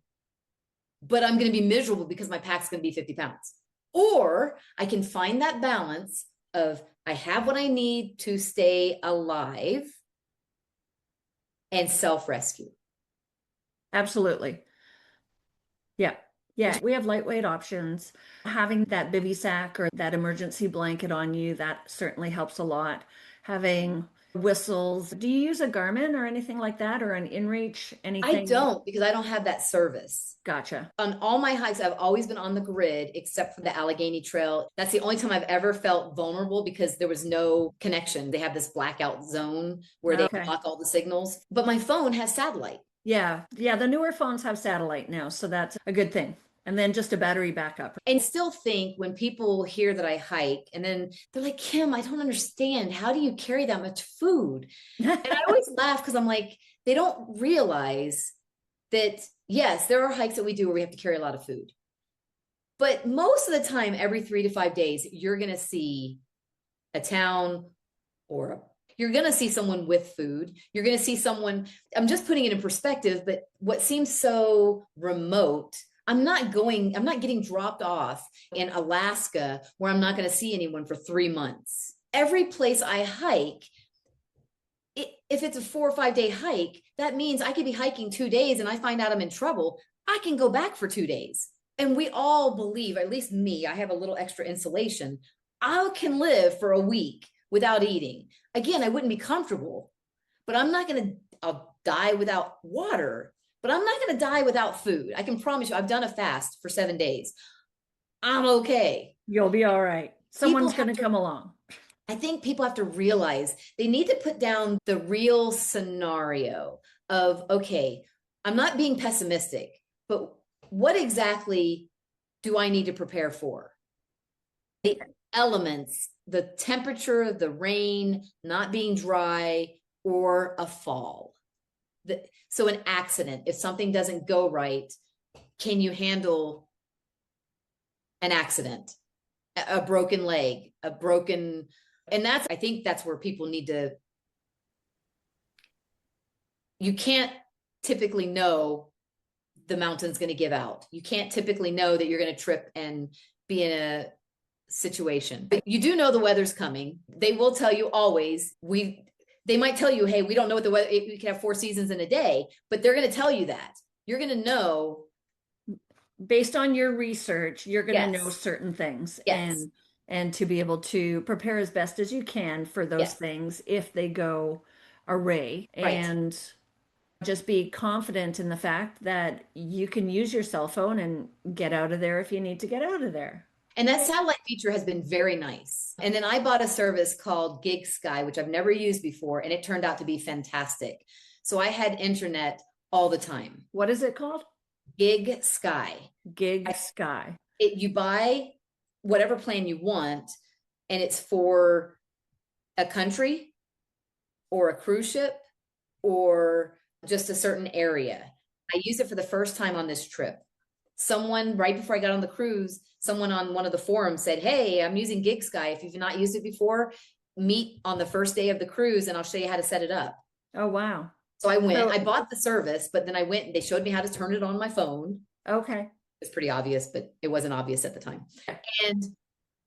but I'm going to be miserable because my pack's going to be 50 pounds. Or I can find that balance of I have what I need to stay alive and self-rescue. Absolutely. Yeah. Yeah. We have lightweight options. Having that bivy sack or that emergency blanket on you, that certainly helps a lot. Having whistles. Do you use a Garmin or anything like that, or an InReach, anything? I don't, because I don't have that service. Gotcha. On all my hikes, I've always been on the grid, except for the Allegheny Trail. That's the only time I've ever felt vulnerable because there was no connection. They have this blackout zone where they block all the signals, but my phone has satellite. Yeah. Yeah. The newer phones have satellite now, so that's a good thing. And then just a battery backup. And still think when people hear that I hike and then they're like, Kim, I don't understand. How do you carry that much food? And I always laugh because I'm like, they don't realize that, yes, there are hikes that we do where we have to carry a lot of food. But most of the time, every 3 to 5 days, you're going to see a town or you're going to see someone with food. You're going to see someone, I'm just putting it in perspective, but what seems so remote, I'm not getting dropped off in Alaska where I'm not going to see anyone for 3 months. Every place I hike, if it's a 4 or 5 day hike, that means I could be hiking 2 days and I find out I'm in trouble. I can go back for 2 days. And we all believe, at least me, I have a little extra insulation. I can live for a week without eating. Again, I wouldn't be comfortable, but I'll die without water. But I'm not going to die without food. I can promise you, I've done a fast for 7 days. I'm okay. You'll be all right. Someone's going to come along. I think people have to realize they need to put down the real scenario of, okay, I'm not being pessimistic, but what exactly do I need to prepare for? The elements, the temperature, the rain, not being dry, or a fall. So an accident, if something doesn't go right, can you handle an accident, a broken leg, and I think that's where people need to, you can't typically know the mountain's going to give out. You can't typically know that you're going to trip and be in a situation. But you do know the weather's coming. They will tell you always, they might tell you, hey, we don't know what the weather, we can have 4 seasons in a day, but they're going to tell you that. You're going to know. Based on your research, you're going to know certain things. Yes. And to be able to prepare as best as you can for those things if they go awry. Right. And just be confident in the fact that you can use your cell phone and get out of there if you need to get out of there. And that satellite feature has been very nice. And then I bought a service called Gig Sky, which I've never used before, and it turned out to be fantastic. So I had internet all the time. What is it called? Gig Sky. Gig Sky. You buy whatever plan you want, and it's for a country or a cruise ship or just a certain area. I used it for the first time on this trip. Someone, right before I got on the cruise, someone on one of the forums said, hey, I'm using Gig Sky. If you've not used it before, meet on the first day of the cruise and I'll show you how to set it up. Oh, wow. So I went, I bought the service, but then I went and they showed me how to turn it on my phone. Okay. It's pretty obvious, but it wasn't obvious at the time. And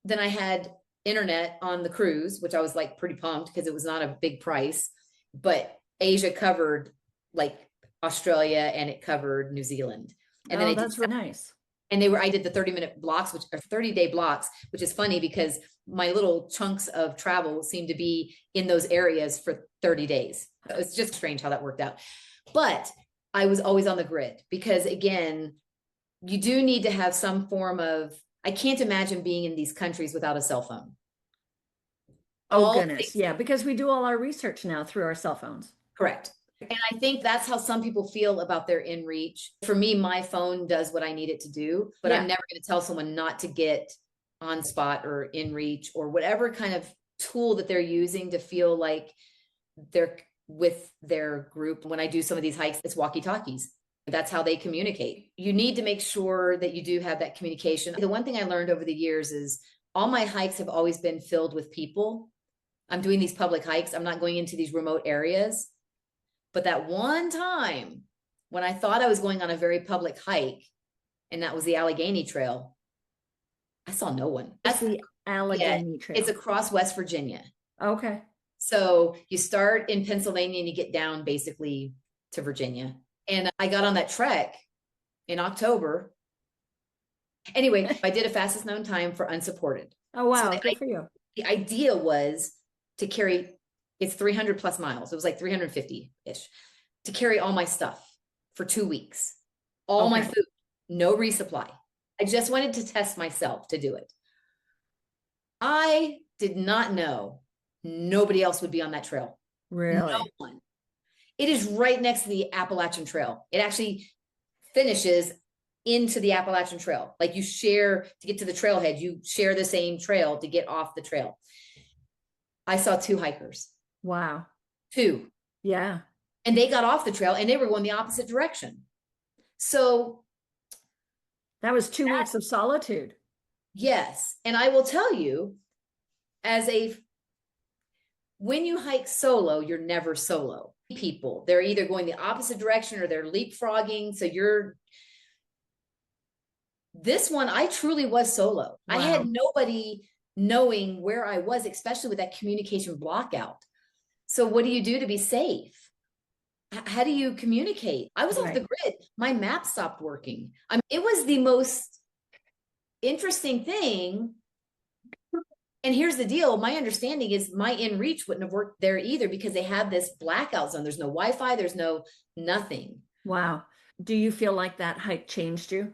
then I had internet on the cruise, which I was like pretty pumped because it was not a big price, but Asia covered like Australia and it covered New Zealand. And then that's really nice. And I did the 30-minute blocks, which are 30-day blocks, which is funny because my little chunks of travel seem to be in those areas for 30 days. It's just strange how that worked out. But I was always on the grid because, again, you do need to have some form of, I can't imagine being in these countries without a cell phone. Oh, goodness. Yeah, because we do all our research now through our cell phones. Correct. And I think that's how some people feel about their InReach. For me, my phone does what I need it to do, but I'm never going to tell someone not to get on spot or InReach or whatever kind of tool that they're using to feel like they're with their group. When I do some of these hikes, it's walkie-talkies. That's how they communicate. You need to make sure that you do have that communication. The one thing I learned over the years is all my hikes have always been filled with people. I'm doing these public hikes. I'm not going into these remote areas. But that one time when I thought I was going on a very public hike, and that was the Allegheny Trail, I saw no one. That's the Allegheny Trail. It's across West Virginia. Okay. So you start in Pennsylvania and you get down basically to Virginia. And I got on that trek in October. Anyway, I did a fastest known time for unsupported. Oh, wow. So good for you. The idea was to carry, it's 300 plus miles. It was like 350-ish to carry all my stuff for 2 weeks, all my food, no resupply. I just wanted to test myself to do it. I did not know nobody else would be on that trail. Really? No one. It is right next to the Appalachian Trail. It actually finishes into the Appalachian Trail. Like you share to get to the trailhead, you share the same trail to get off the trail. I saw 2 hikers. Wow. 2. Yeah. And they got off the trail and they were going the opposite direction. So that was 2 weeks of solitude. Yes. And I will tell you, when you hike solo, you're never solo. People, they're either going the opposite direction or they're leapfrogging. So this one, I truly was solo. Wow. I had nobody knowing where I was, especially with that communication blockout. So what do you do to be safe? How do you communicate? I was off the grid. My map stopped working. It was the most interesting thing. And here's the deal. My understanding is my InReach wouldn't have worked there either because they have this blackout zone. There's no Wi-Fi. There's no nothing. Wow. Do you feel like that hike changed you?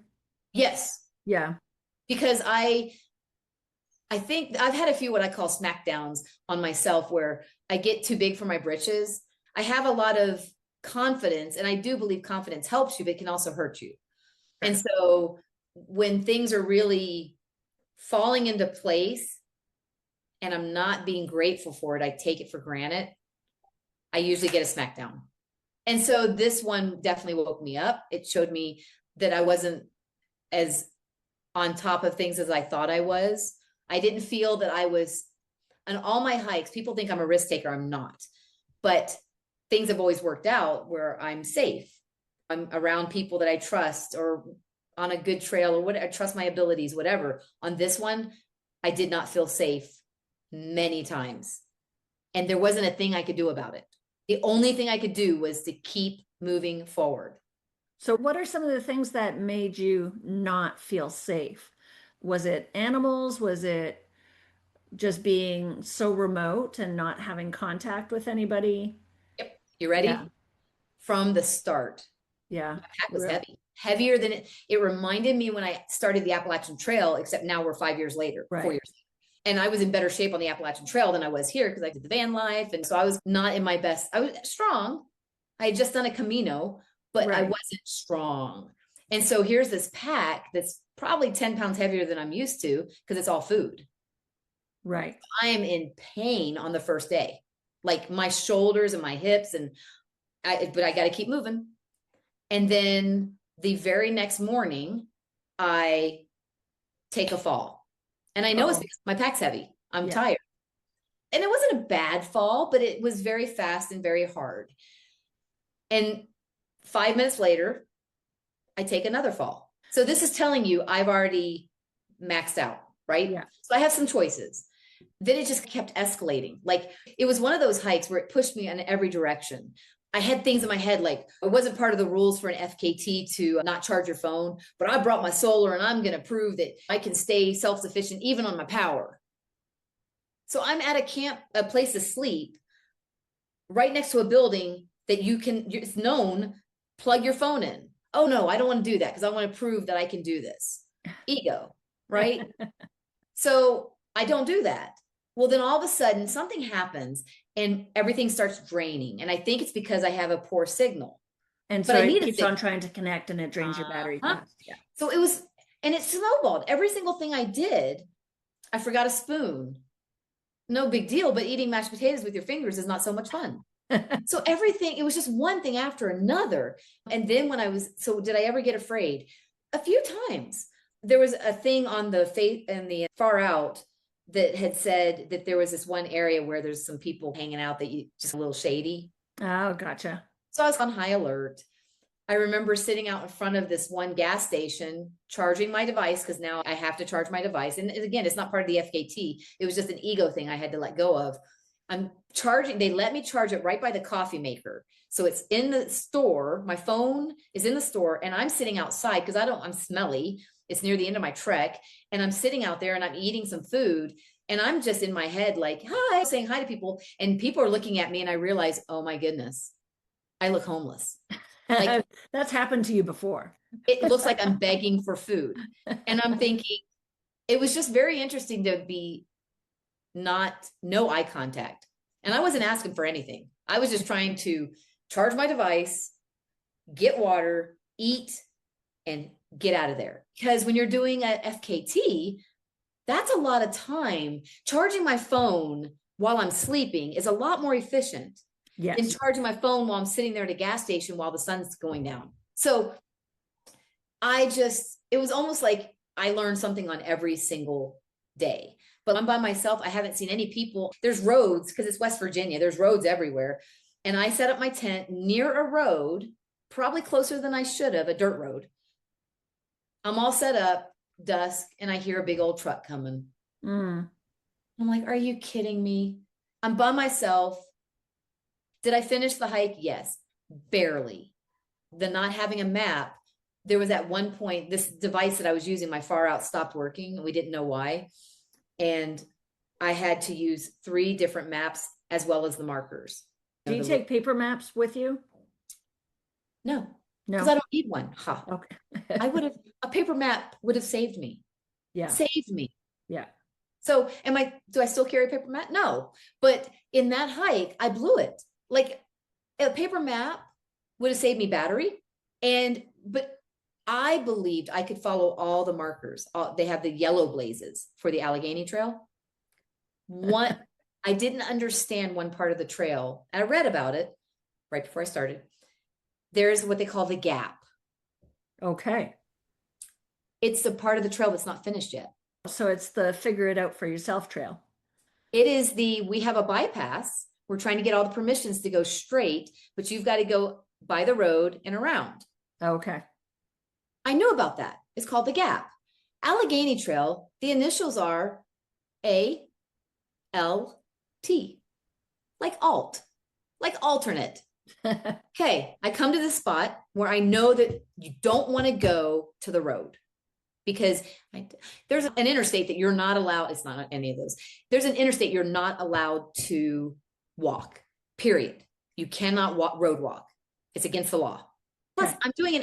Yes. Yeah. Because I think I've had a few what I call smackdowns on myself where I get too big for my britches. I have a lot of confidence, and I do believe confidence helps you, but it can also hurt you. And so when things are really falling into place and I'm not being grateful for it, I take it for granted. I usually get a smackdown. And so this one definitely woke me up. It showed me that I wasn't as on top of things as I thought I was. I didn't feel that I was on all my hikes. People think I'm a risk taker. I'm not, but things have always worked out where I'm safe. I'm around people that I trust or on a good trail or whatever. I trust my abilities, whatever. On this one, I did not feel safe many times. And there wasn't a thing I could do about it. The only thing I could do was to keep moving forward. So what are some of the things that made you not feel safe? Was it animals? Was it just being so remote and not having contact with anybody? Yep. You ready? Yeah. From the start. Yeah. My pack was heavier than it reminded me when I started the Appalachian Trail, except now we're 5 years later, 4 years later. And I was in better shape on the Appalachian Trail than I was here because I did the van life. And so I was not in my best. I was strong. I had just done a Camino, but I wasn't strong. And so here's this pack that's probably 10 pounds heavier than I'm used to because it's all food. Right. I am in pain on the first day, like my shoulders and my hips, but I got to keep moving. And then the very next morning, I take a fall. And I know it's because my pack's heavy. I'm tired. And it wasn't a bad fall, but it was very fast and very hard. And 5 minutes later, I take another fall. So this is telling you I've already maxed out, right? Yeah. So I have some choices. then it just kept escalating. Like it was one of those hikes where it pushed me in every direction. I had things in my head, like it wasn't part of the rules for an FKT to not charge your phone, but I brought my solar and I'm going to prove that I can stay self-sufficient even on my power. So I'm at a camp, a place to sleep right next to a building that it's known, plug your phone in. Oh no, I don't want to do that because I want to prove that I can do this. Ego, right? So I don't do that. Well, then all of a sudden something happens and everything starts draining. And I think it's because I have a poor signal. And so it keeps on trying to connect and it drains your battery fast. Yeah. So it snowballed. Every single thing I did, I forgot a spoon. No big deal, but eating mashed potatoes with your fingers is not so much fun. So everything, it was just one thing after another. And then did I ever get afraid? A few times. There was a thing on the far out that had said that there was this one area where there's some people hanging out just a little shady. Oh, gotcha. So I was on high alert. I remember sitting out in front of this one gas station, charging my device, because now I have to charge my device. And again, it's not part of the FKT. It was just an ego thing I had to let go of. I'm charging. They let me charge it right by the coffee maker. So it's in the store. My phone is in the store and I'm sitting outside because I'm smelly. It's near the end of my trek. And I'm sitting out there and I'm eating some food. And I'm just in my head, like, hi, saying hi to people. And people are looking at me and I realize, oh my goodness, I look homeless. Like, that's happened to you before. It looks like I'm begging for food. And I'm thinking, it was just very interesting to be no eye contact. And I wasn't asking for anything. I was just trying to charge my device, get water, eat, and get out of there. Because when you're doing a FKT, that's a lot of time. Charging my phone while I'm sleeping is a lot more efficient than charging my phone while I'm sitting there at a gas station while the sun's going down. So it was almost like I learned something on every single day. But I'm by myself. I haven't seen any people. There's roads because it's West Virginia. There's roads everywhere. And I set up my tent near a road, probably closer than I should have, a dirt road. I'm all set up, dusk, and I hear a big old truck coming. I'm like, are you kidding me? I'm by myself. Did I finish the hike? Yes, barely. The not having a map. There was at one point, this device that I was using, my far out, stopped working, and we didn't know why. And I had to use 3 different maps as well as the markers. Do you take paper maps with you? No, because I don't need one. Okay. A paper map would have saved me. Yeah. Saved me. Yeah. So do I still carry a paper map? No. But in that hike, I blew it. Like a paper map would have saved me battery. But I believed I could follow all the markers. They have the yellow blazes for the Allegheny Trail. I didn't understand one part of the trail. And I read about it right before I started. There's what they call the gap. Okay. It's the part of the trail that's not finished yet. So it's the figure it out for yourself trail. It is we have a bypass. We're trying to get all the permissions to go straight, but you've got to go by the road and around. Okay. I knew about that. It's called the gap. Allegheny Trail, the initials are ALT, like alt, like alternate. Okay, I come to this spot where I know that you don't want to go to the road because there's an interstate that you're not allowed. It's not any of those. There's an interstate you're not allowed to walk, period. You cannot road walk. It's against the law. Plus, I'm doing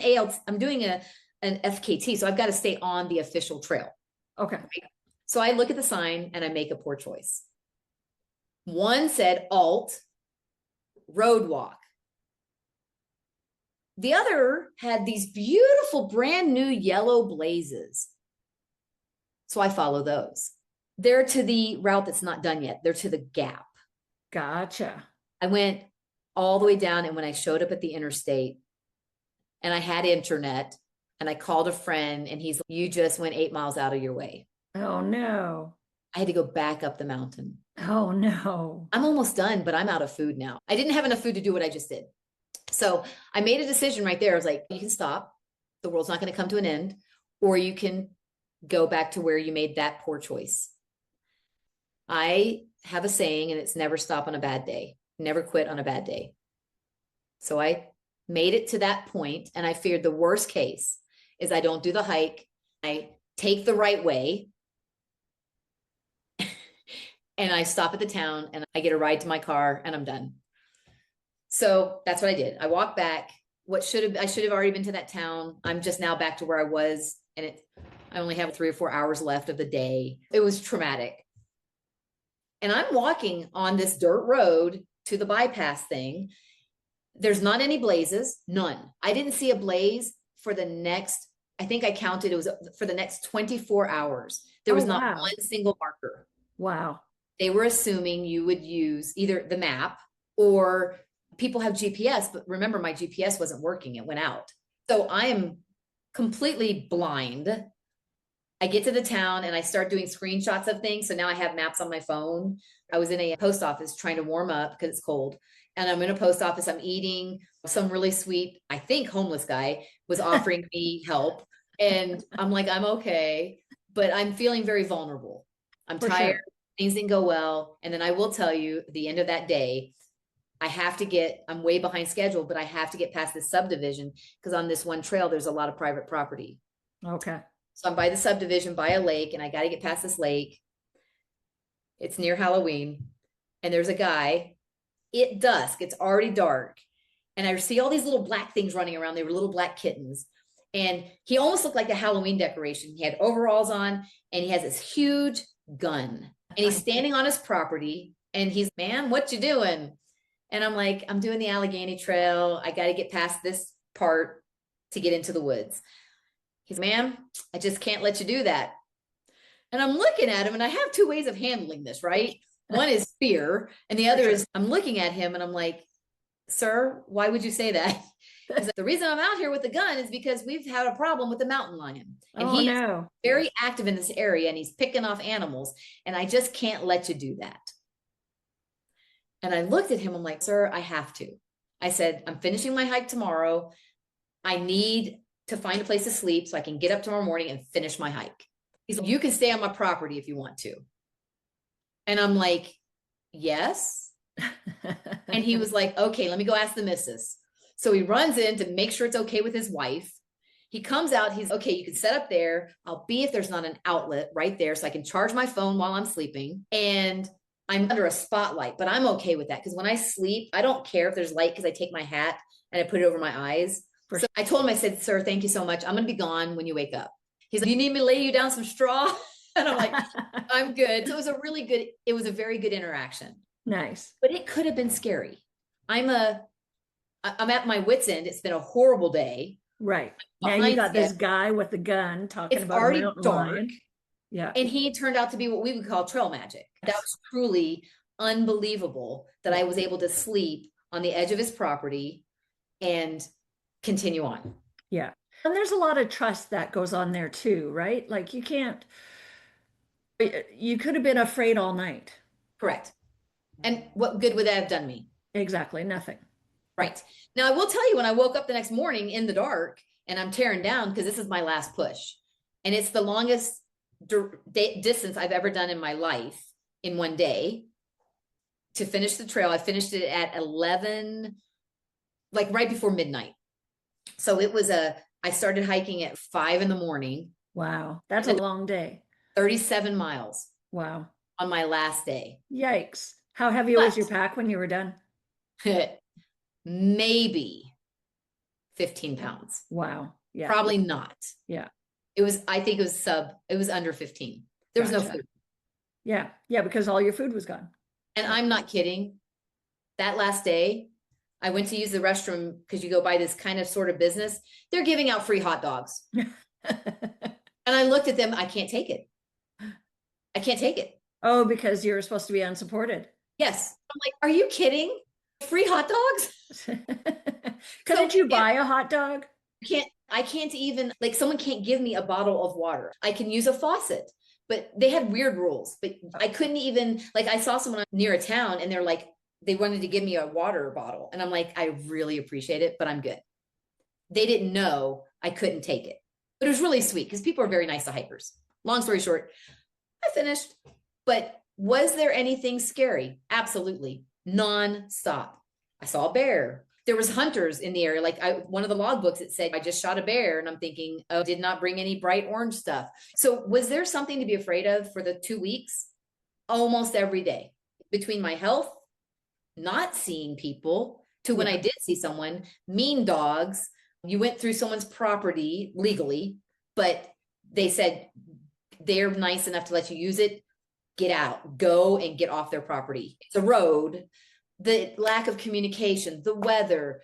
an FKT, so I've got to stay on the official trail. Okay. So I look at the sign and I make a poor choice. One said alt, road walk. The other had these beautiful brand new yellow blazes. So I follow those. They're to the route that's not done yet. They're to the gap. Gotcha. I went all the way down, and when I showed up at the interstate and I had internet and I called a friend and he's like, you just went 8 miles out of your way. Oh no. I had to go back up the mountain. Oh no. I'm almost done, but I'm out of food now. I didn't have enough food to do what I just did. So I made a decision right there. I was like, you can stop. The world's not going to come to an end, or you can go back to where you made that poor choice. I have a saying, and it's never stop on a bad day, never quit on a bad day. So I made it to that point, and I feared the worst case is I don't do the hike. I take the right way and I stop at the town and I get a ride to my car and I'm done. So that's what I did. I walked back. I should have already been to that town. I'm just now back to where I was, and I only have 3 or 4 hours left of the day. It was traumatic. And I'm walking on this dirt road to the bypass thing. There's not any blazes, none. I didn't see a blaze for the next, I think I counted, it was for the next 24 hours. There was not one single marker. Wow. They were assuming you would use either the map, or people have GPS, but remember, my GPS wasn't working. It went out. So I am completely blind. I get to the town and I start doing screenshots of things. So now I have maps on my phone. I was in a post office trying to warm up because it's cold. And I'm in a post office. I'm eating. Some really sweet, I think, homeless guy was offering me help. And I'm like, I'm okay, but I'm feeling very vulnerable. I'm tired. Sure. Things didn't go well. And then I will tell you, at the end of that day, I'm way behind schedule, but I have to get past this subdivision because on this one trail, there's a lot of private property. Okay. So I'm by the subdivision, by a lake, and I got to get past this lake. It's near Halloween. And there's a guy at dusk. It's already dark. And I see all these little black things running around. They were little black kittens. And he almost looked like a Halloween decoration. He had overalls on and he has this huge gun. And he's standing on his property and he's, man, what you doing? And I'm like, I'm doing the Allegheny Trail. I got to get past this part to get into the woods. He's, ma'am, I just can't let you do that. And I'm looking at him, and I have 2 ways of handling this, right? One is fear, and the other is I'm looking at him and I'm like, sir, why would you say that? The reason I'm out here with the gun is because we've had a problem with the mountain lion. And he's very active in this area and he's picking off animals. And I just can't let you do that. And I looked at him. I'm like, sir, I have to. I said, I'm finishing my hike tomorrow. I need to find a place to sleep so I can get up tomorrow morning and finish my hike. He's like, you can stay on my property if you want to. And I'm like, yes. And he was like, okay, let me go ask the missus. So he runs in to make sure it's okay with his wife. He comes out. He's okay. You can set up there. I'll be if there's not an outlet right there so I can charge my phone while I'm sleeping. And I'm under a spotlight, but I'm okay with that. Because when I sleep, I don't care if there's light because I take my hat and I put it over my eyes. So I told him, I said, sir, thank you so much. I'm going to be gone when you wake up. He's like, you need me to lay you down some straw? And I'm like, I'm good. So it was a very good interaction. Nice. But it could have been scary. I'm at my wit's end. It's been a horrible day. Right. Now you got this guy with the gun talking about already dark. Lion. Yeah. And he turned out to be what we would call trail magic. That was truly unbelievable that I was able to sleep on the edge of his property and continue on. Yeah. And there's a lot of trust that goes on there too, right? Like you could have been afraid all night. Correct. And what good would that have done me? Exactly. Nothing. Right. Now, I will tell you, when I woke up the next morning in the dark and I'm tearing down, because this is my last push and it's the longest distance I've ever done in my life in one day to finish the trail. I finished it at 11, like right before midnight. So I started hiking at 5 a.m. Wow. That's a long day. 37 miles. Wow. On my last day. Yikes. How heavy was your pack when you were done? Maybe 15 pounds. Wow. Yeah. Probably not. Yeah. I think it was under 15. There was no food. Yeah. Yeah. Because all your food was gone. And I'm not kidding. That last day, I went to use the restroom because you go by this kind of sort of business. They're giving out free hot dogs. And I looked at them. I can't take it. I can't take it. Oh, because you're supposed to be unsupported. Yes. I'm like, are you kidding? Free hot dogs? Couldn't you buy a hot dog? I can't even, like, someone can't give me a bottle of water. I can use a faucet, but they had weird rules, but I couldn't even, like, I saw someone near a town and they're like, they wanted to give me a water bottle. And I'm like, I really appreciate it, but I'm good. They didn't know I couldn't take it, but it was really sweet because people are very nice to hikers. Long story short, I finished, but Was there anything scary? Absolutely. Non-stop. I saw a bear. There was hunters in the area. Like one of the logbooks, it said, I just shot a bear. And I'm thinking, oh, did not bring any bright orange stuff. So was there something to be afraid of for the 2 weeks? Almost every day. Between my health, not seeing people, to when I did see someone, mean dogs. You went through someone's property legally, but they said they're nice enough to let you use it. Get out, go and get off their property. It's a road, the lack of communication, the weather.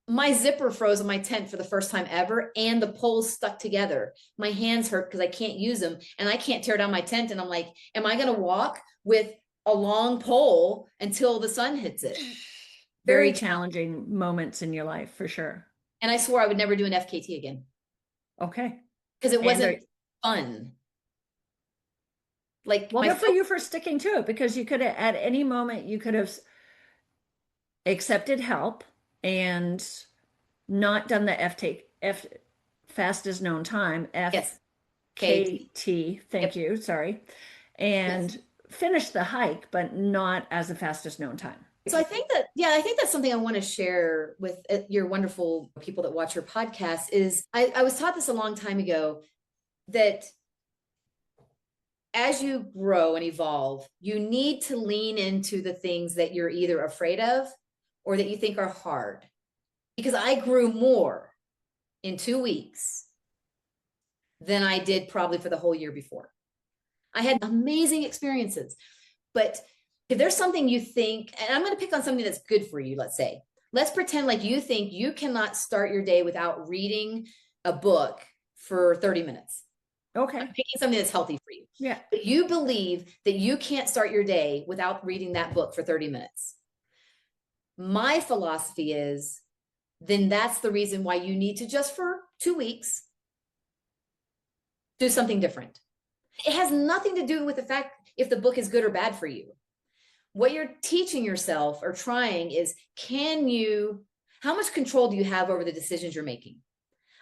My zipper froze in my tent for the first time ever, and the poles stuck together. My hands hurt because I can't use them, and I can't tear down my tent. And I'm like, am I going to walk with a long pole until the sun hits it? Very challenging moments in your life, for sure. And I swore I would never do an FKT again. Okay. Because it wasn't fun. Like, well, good for you for sticking to it, because you could have, at any moment, you could have accepted help and not done the fastest known time, FKT, thank you, sorry, and finished the hike, but not as the fastest known time. So I think that's something I want to share with your wonderful people that watch your podcast is I was taught this a long time ago, that as you grow and evolve, you need to lean into the things that you're either afraid of or that you think are hard. Because I grew more in 2 weeks than I did probably for the whole year before. I had amazing experiences, but if there's something you think, and I'm going to pick on something that's good for you, let's pretend like you think you cannot start your day without reading a book for 30 minutes. Okay. I'm picking something that's healthy for you. Yeah. But you believe that you can't start your day without reading that book for 30 minutes. My philosophy is, then that's the reason why you need to, just for 2 weeks, do something different. It has nothing to do with the fact if the book is good or bad for you. What you're teaching yourself or trying is, how much control do you have over the decisions you're making?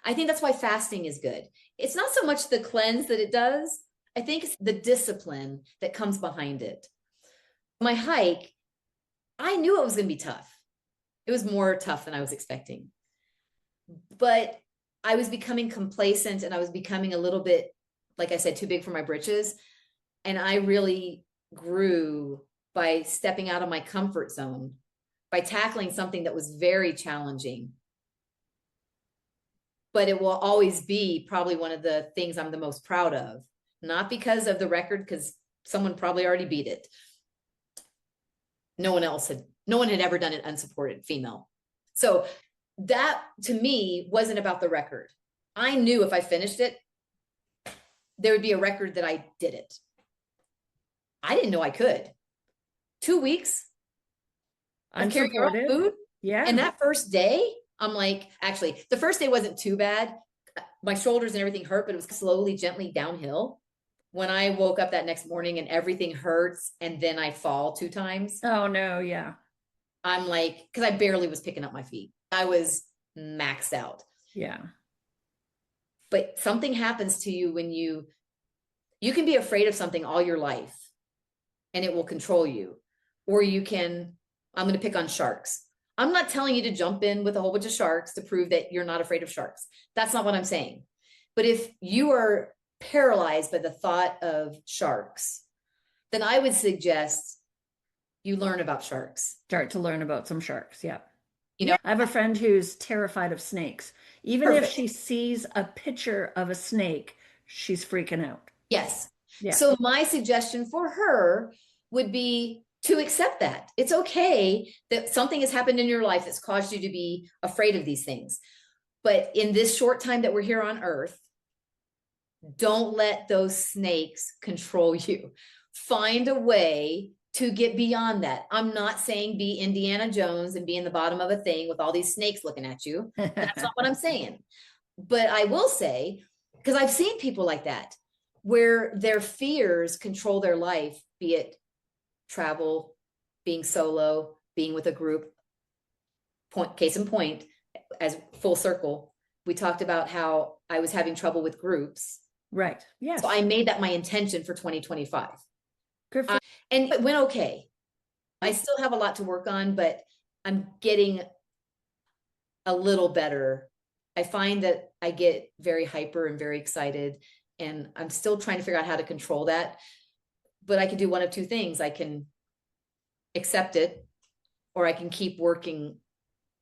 I think that's why fasting is good. It's not so much the cleanse that it does. I think it's the discipline that comes behind it. My hike, I knew it was going to be tough. It was more tough than I was expecting. But I was becoming complacent, and I was becoming a little bit, like I said, too big for my britches. And I really grew by stepping out of my comfort zone, by tackling something that was very challenging. But it will always be probably one of the things I'm the most proud of, not because of the record, because someone probably already beat it. No one had ever done it unsupported, female. So that to me wasn't about the record. I knew if I finished it, there would be a record that I did it. I didn't know I could. 2 weeks of carrying your own food. Yeah. And that first day, I'm like, actually, the first day wasn't too bad. My shoulders and everything hurt, but it was slowly, gently downhill. When I woke up that next morning and everything hurts, and then I fall 2 times. Oh no, yeah. I'm like, because I barely was picking up my feet. I was maxed out. Yeah. But something happens to you when you can be afraid of something all your life and it will control you. Or you can, I'm going to pick on sharks. I'm not telling you to jump in with a whole bunch of sharks to prove that you're not afraid of sharks. That's not what I'm saying. But if you are paralyzed by the thought of sharks, then I would suggest you learn about sharks. Start to learn about some sharks. Yeah. You know, I have a friend who's terrified of snakes. Even if she sees a picture of a snake, she's freaking out. Yes. Yeah. So my suggestion for her would be to accept that. It's okay that something has happened in your life that's caused you to be afraid of these things. But in this short time that we're here on Earth, don't let those snakes control you. Find a way to get beyond that. I'm not saying be Indiana Jones and be in the bottom of a thing with all these snakes looking at you. That's not what I'm saying. But I will say, because I've seen people like that, where their fears control their life, be it travel, being solo, being with a group. Case in point, as full circle, we talked about how I was having trouble with groups. Right. Yes. So I made that my intention for 2025. Good for And it went okay. I still have a lot to work on, but I'm getting a little better. I find that I get very hyper and very excited, and I'm still trying to figure out how to control that. But I can do one of two things. I can accept it, or I can keep working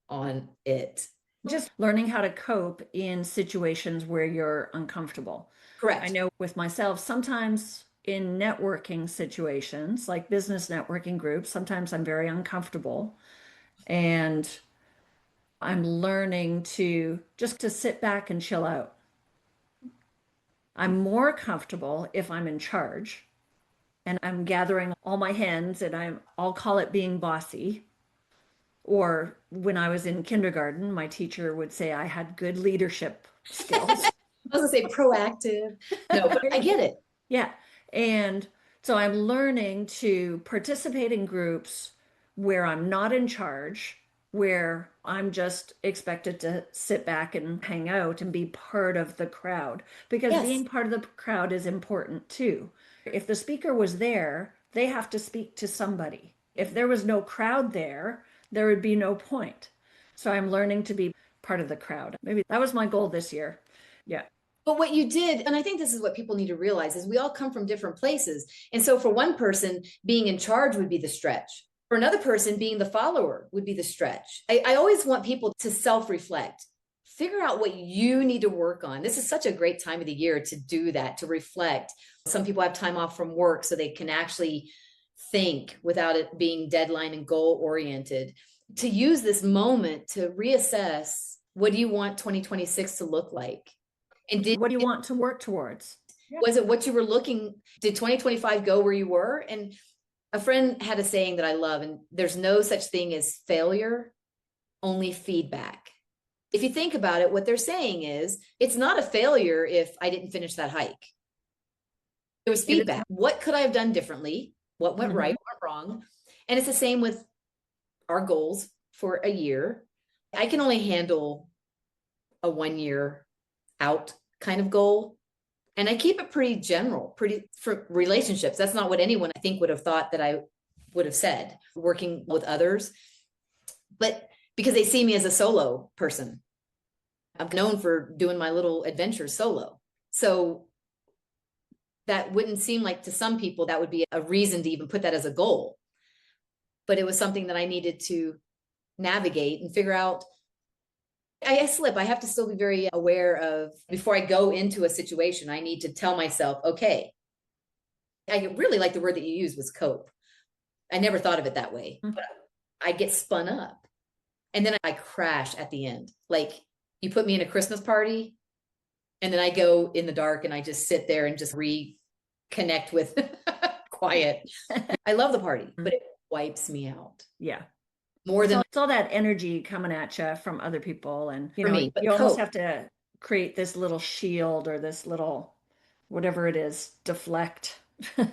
on it. just learning how to cope in situations where you're uncomfortable. Correct. I know with myself, sometimes in networking situations, like business networking groups, sometimes I'm very uncomfortable, and I'm learning to just to sit back and chill out. I'm more comfortable if I'm in charge and I'm gathering all my hens and I'll call it being bossy. Or when I was in kindergarten, my teacher would say I had good leadership skills. I was gonna say proactive. No, but I get it. Yeah. And so I'm learning to participate in groups where I'm not in charge, where I'm just expected to sit back and hang out and be part of the crowd. Because Yes. being part of the crowd is important too. If the speaker was there, they have to speak to somebody. If there was no crowd there, there would be no point. So I'm learning to be part of the crowd. Maybe that was my goal this year. Yeah. But what you did, and I think this is what people need to realize, is we all come from different places. And so for one person, being in charge would be the stretch. For another person, being the follower would be the stretch. I always want people to self-reflect, figure out what you need to work on. This is such a great time of the year to do that, to reflect. Some people have time off from work so they can actually think without it being deadline and goal oriented, to use this moment to reassess, what do you want 2026 to look like? And What do you want to work towards? was it what you were looking, did 2025 go where you were? And a friend had a saying that I love, and there's no such thing as failure, only feedback. If you think about it, what they're saying is it's not a failure if I didn't finish that hike. There was feedback. What could I have done differently? What went right, what went wrong? And it's the same with our goals for a year. I can only handle a 1 year out kind of goal. And I keep it pretty general, pretty for relationships. That's not what anyone I think would have thought that I would have said, working with others. But because they see me as a solo person, I'm known for doing my little adventures solo. So that wouldn't seem like, to some people, that would be a reason to even put that as a goal. But it was something that I needed to navigate and figure out. I slip. I have to still be very aware of, before I go into a situation, I need to tell myself, okay, I really like the word that you used was cope. I never thought of it that way, but I get spun up and then I crash at the end. Like, you put me in a Christmas party and then I go in the dark and I just sit there and just reconnect with quiet. I love the party, but it wipes me out. Yeah. More than it's all that energy coming at you from other people, and for me, but you almost cope. have to create this little shield or this little whatever it is, deflect.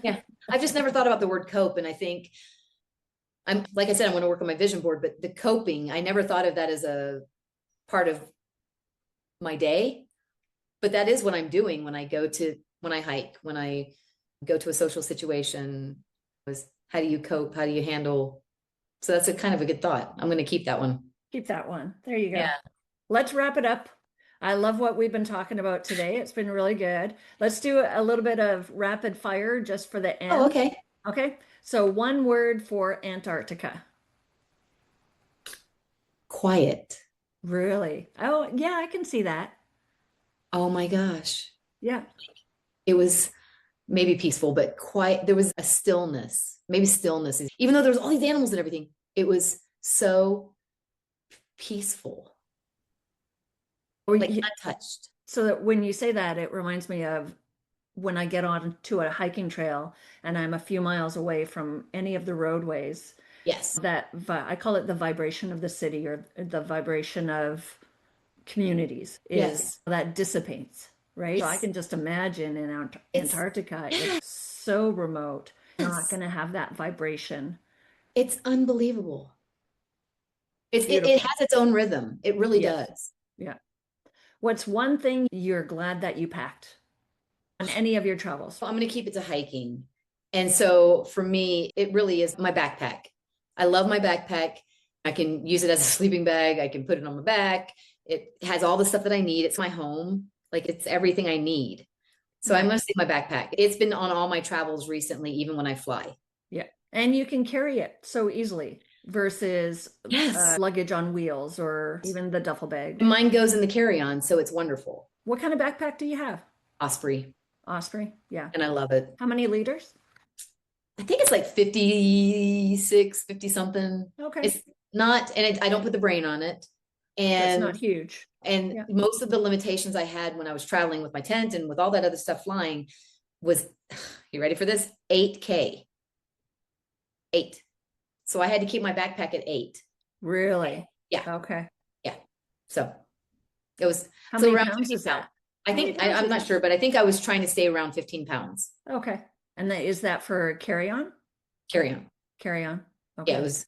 Yeah, I've just never thought about the word cope, and I think like I said, I want to work on my vision board, but the coping, I never thought of that as a part of my day, but that is what I'm doing when I hike, when I go to a social situation. Was how do you cope? How do you handle? So that's a kind of a good thought. I'm going to keep that one. Keep that one. There you go. Yeah. Let's wrap it up. I love what we've been talking about today. It's been really good. Let's do a little bit of rapid fire just for the end. Oh, okay. Okay. So one word for Antarctica. Quiet. Really? Oh, yeah, I can see that. Oh my gosh. Yeah. It was maybe peaceful, but quiet. There was a stillness. Maybe stillness, even though there was all these animals and everything, it was so peaceful, like untouched. So that when you say that, it reminds me of when I get on to a hiking trail and I'm a few miles away from any of the roadways. Yes. That I call it the vibration of the city, or the vibration of communities, is that dissipates, right? So I can just imagine in Antarctica, it's so remote. You're not going to have that vibration. It's unbelievable. It has its own rhythm. It really does. Yeah. What's one thing you're glad that you packed on any of your travels? I'm going to keep it to hiking. And so for me, it really is my backpack. I love my backpack. I can use it as a sleeping bag. I can put it on my back. It has all the stuff that I need. It's my home. Like it's everything I need. So I'm going to say my backpack. It's been on all my travels recently, even when I fly. Yeah. And you can carry it so easily versus luggage on wheels or even the duffel bag. Mine goes in the carry-on, so it's wonderful. What kind of backpack do you have? Osprey. Osprey, yeah. And I love it. How many liters? I think it's like 56, 50 something. Okay. It's not, and I don't put the brain on it. And it's not huge. And most of the limitations I had when I was traveling with my tent and with all that other stuff flying was, you ready for this? 8K. 8. So I had to keep my backpack at 8. Really? Yeah. Okay. Yeah. So it was. How so many around pounds is that? I think, I'm not sure, but I think I was trying to stay around 15 pounds. Okay. And is that for carry-on? Carry-on. Carry-on. Okay. Yeah, it was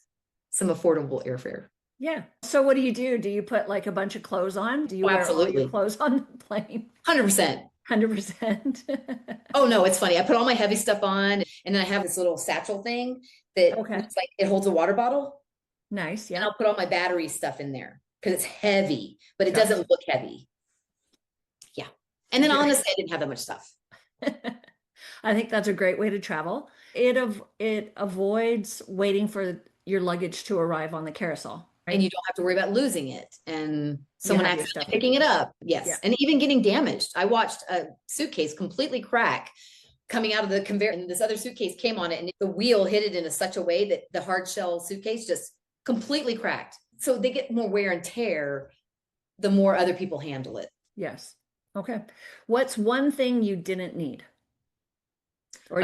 some affordable airfare. Yeah. So what do? Do you put like a bunch of clothes on? Do you wear all your clothes on the plane? 100%. 100%. Oh no, it's funny. I put all my heavy stuff on and then I have this little satchel thing that looks like it holds a water bottle. Nice. Yeah. And I'll put all my battery stuff in there because it's heavy, but it doesn't look heavy. Yeah. And then honestly, I didn't have that much stuff. I think that's a great way to travel. It avoids waiting for your luggage to arrive on the carousel. Right? And you don't have to worry about losing it and someone accidentally picking it up. Yes. Yeah. And even getting damaged. I watched a suitcase completely crack coming out of the conveyor and this other suitcase came on it and the wheel hit it in such a way that the hard shell suitcase just completely cracked. So they get more wear and tear the more other people handle it. Yes. Okay. What's one thing you didn't need? Or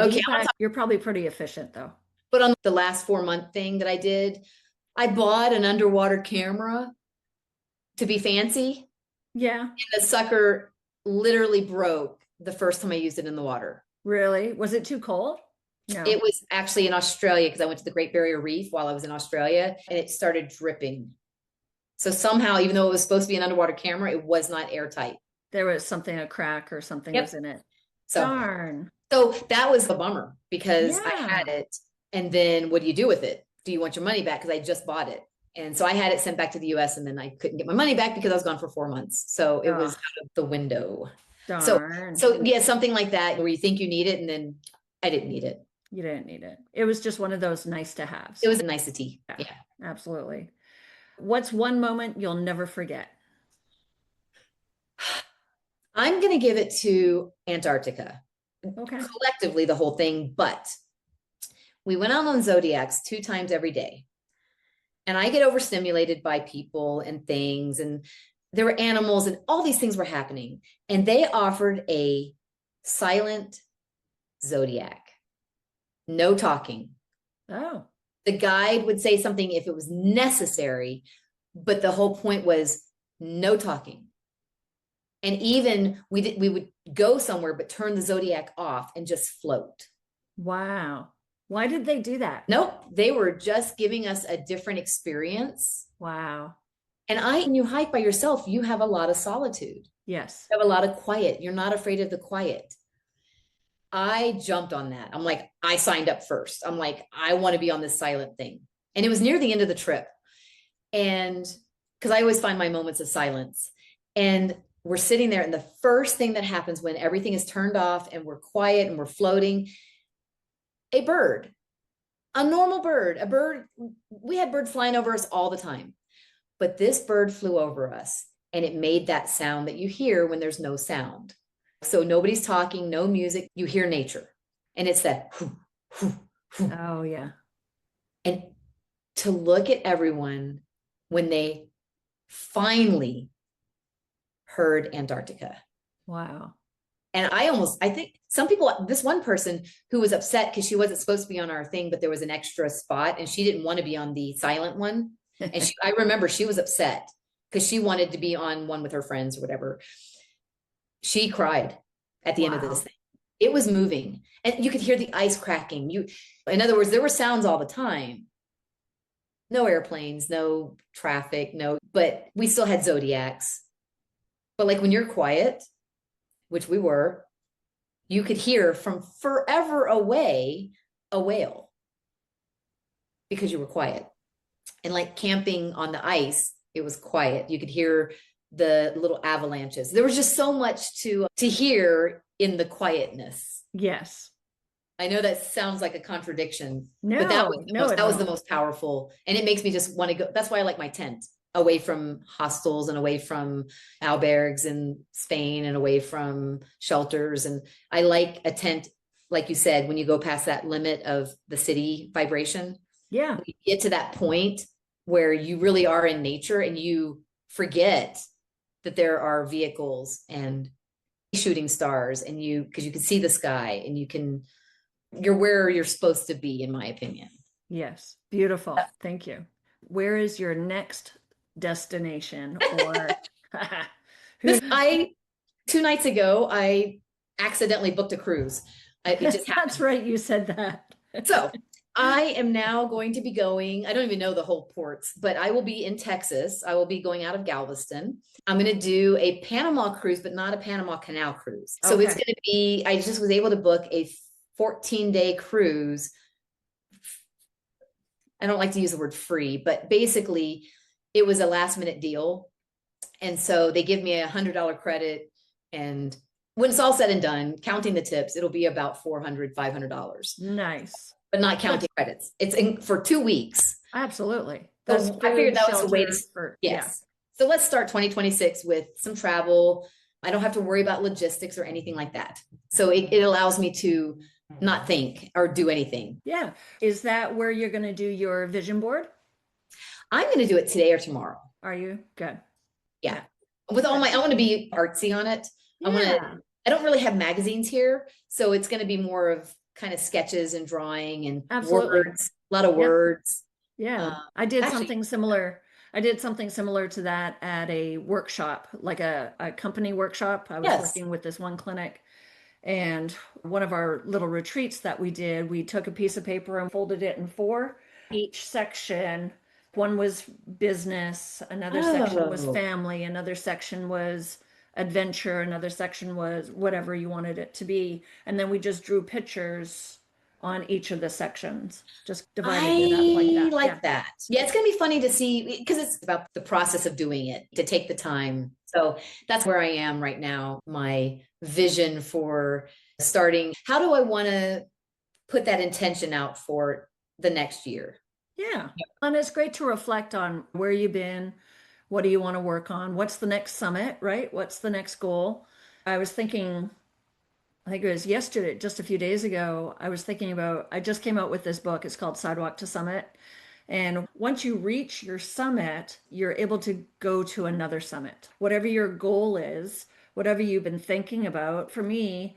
you're probably pretty efficient though. But on the last 4-month thing that I did, I bought an underwater camera to be fancy. Yeah. And the sucker literally broke the first time I used it in the water. Really? Was it too cold? No. It was actually in Australia because I went to the Great Barrier Reef while I was in Australia and it started dripping. So somehow, even though it was supposed to be an underwater camera, it was not airtight. There was a crack or something was in it. So, darn. So that was a bummer because I had it. And then what do you do with it? Do you want your money back? Because I just bought it. And so I had it sent back to the US and then I couldn't get my money back because I was gone for 4 months. So it was out of the window. Darn. So yeah, something like that where you think you need it and then I didn't need it. You didn't need it. It was just one of those nice to haves. It was a nicety. Yeah. Absolutely. What's one moment you'll never forget? I'm going to give it to Antarctica. Okay. Collectively, the whole thing, but we went out on Zodiacs 2 times every day. And I get overstimulated by people and things, and there were animals and all these things were happening. And they offered a silent Zodiac. No talking. Oh. The guide would say something if it was necessary, but the whole point was no talking. And even we would go somewhere, but turn the Zodiac off and just float. Wow. Why did they do that? Nope. They were just giving us a different experience. Wow. And when you hike by yourself, you have a lot of solitude. Yes. You have a lot of quiet. You're not afraid of the quiet. I jumped on that. I'm like, I signed up first. I'm like, I want to be on this silent thing. And it was near the end of the trip. And because I always find my moments of silence. And we're sitting there. And the first thing that happens when everything is turned off and we're quiet and we're floating, a bird, a normal bird, a bird, we had birds flying over us all the time. But this bird flew over us and it made that sound that you hear when there's no sound. So nobody's talking, no music, you hear nature. And it's that, whoo, whoo, whoo. Oh, yeah. And to look at everyone when they finally heard Antarctica. Wow. And I think some people, this one person who was upset because she wasn't supposed to be on our thing, but there was an extra spot and she didn't want to be on the silent one. And I remember she was upset because she wanted to be on one with her friends or whatever. She cried at the end of this thing. It was moving and you could hear the ice cracking. In other words, there were sounds all the time. No airplanes, no traffic, but we still had Zodiacs. But like when you're quiet, which we were, you could hear from forever away a whale because you were quiet. And like camping on the ice, it was quiet. You could hear the little avalanches. There was just so much to hear in the quietness. Yes. I know that sounds like a contradiction, No, but that was no, that was the most powerful. And it makes me just want to go. That's why I like my tent, away from hostels and away from albergues in Spain and away from shelters. And I like a tent, like you said, when you go past that limit of the city vibration. Yeah. You get to that point where you really are in nature and you forget that there are vehicles and shooting stars, and because you can see the sky and you're where you're supposed to be, in my opinion. Yes. Beautiful. Thank you. Where is your next destination? Or 2 nights ago, I accidentally booked a cruise. It just happened. That's right. You said that. So I am now going to be going, I don't even know the whole ports, but I will be in Texas. I will be going out of Galveston. I'm going to do a Panama cruise, but not a Panama Canal cruise. So it's going to be, I just was able to book a 14-day cruise. I don't like to use the word free, but basically it was a last minute deal. And so they give me $100 credit. And when it's all said and done, counting the tips, it'll be about $400, $500. Nice. But not counting credits. It's for 2 weeks. Absolutely. So I figured that was a way to, yes. Yeah. So let's start 2026 with some travel. I don't have to worry about logistics or anything like that. So it allows me to not think or do anything. Yeah. Is that where you're going to do your vision board? I'm going to do it today or tomorrow. Are you? Good. Yeah. With all I want to be artsy on it. Yeah. I don't really have magazines here. So it's going to be more of kind of sketches and drawing and words, a lot of words. Yeah. I did something similar. I did something similar to that at a workshop, like a company workshop. I was working with this one clinic, and one of our little retreats that we did, we took a piece of paper and folded it in 4. Each section, one was business, another section was family, another section was adventure, another section was whatever you wanted it to be. And then we just drew pictures on each of the sections, just divided it up like that. I like that. Yeah, it's going to be funny to see, because it's about the process of doing it, to take the time. So that's where I am right now. My vision for starting, how do I want to put that intention out for the next year? Yeah. And it's great to reflect on where you've been. What do you want to work on? What's the next summit, right? What's the next goal? I was thinking, I think it was yesterday, just a few days ago, I was thinking about, I just came out with this book. It's called Sidewalk to Summit. And once you reach your summit, you're able to go to another summit. Whatever your goal is, whatever you've been thinking about. For me,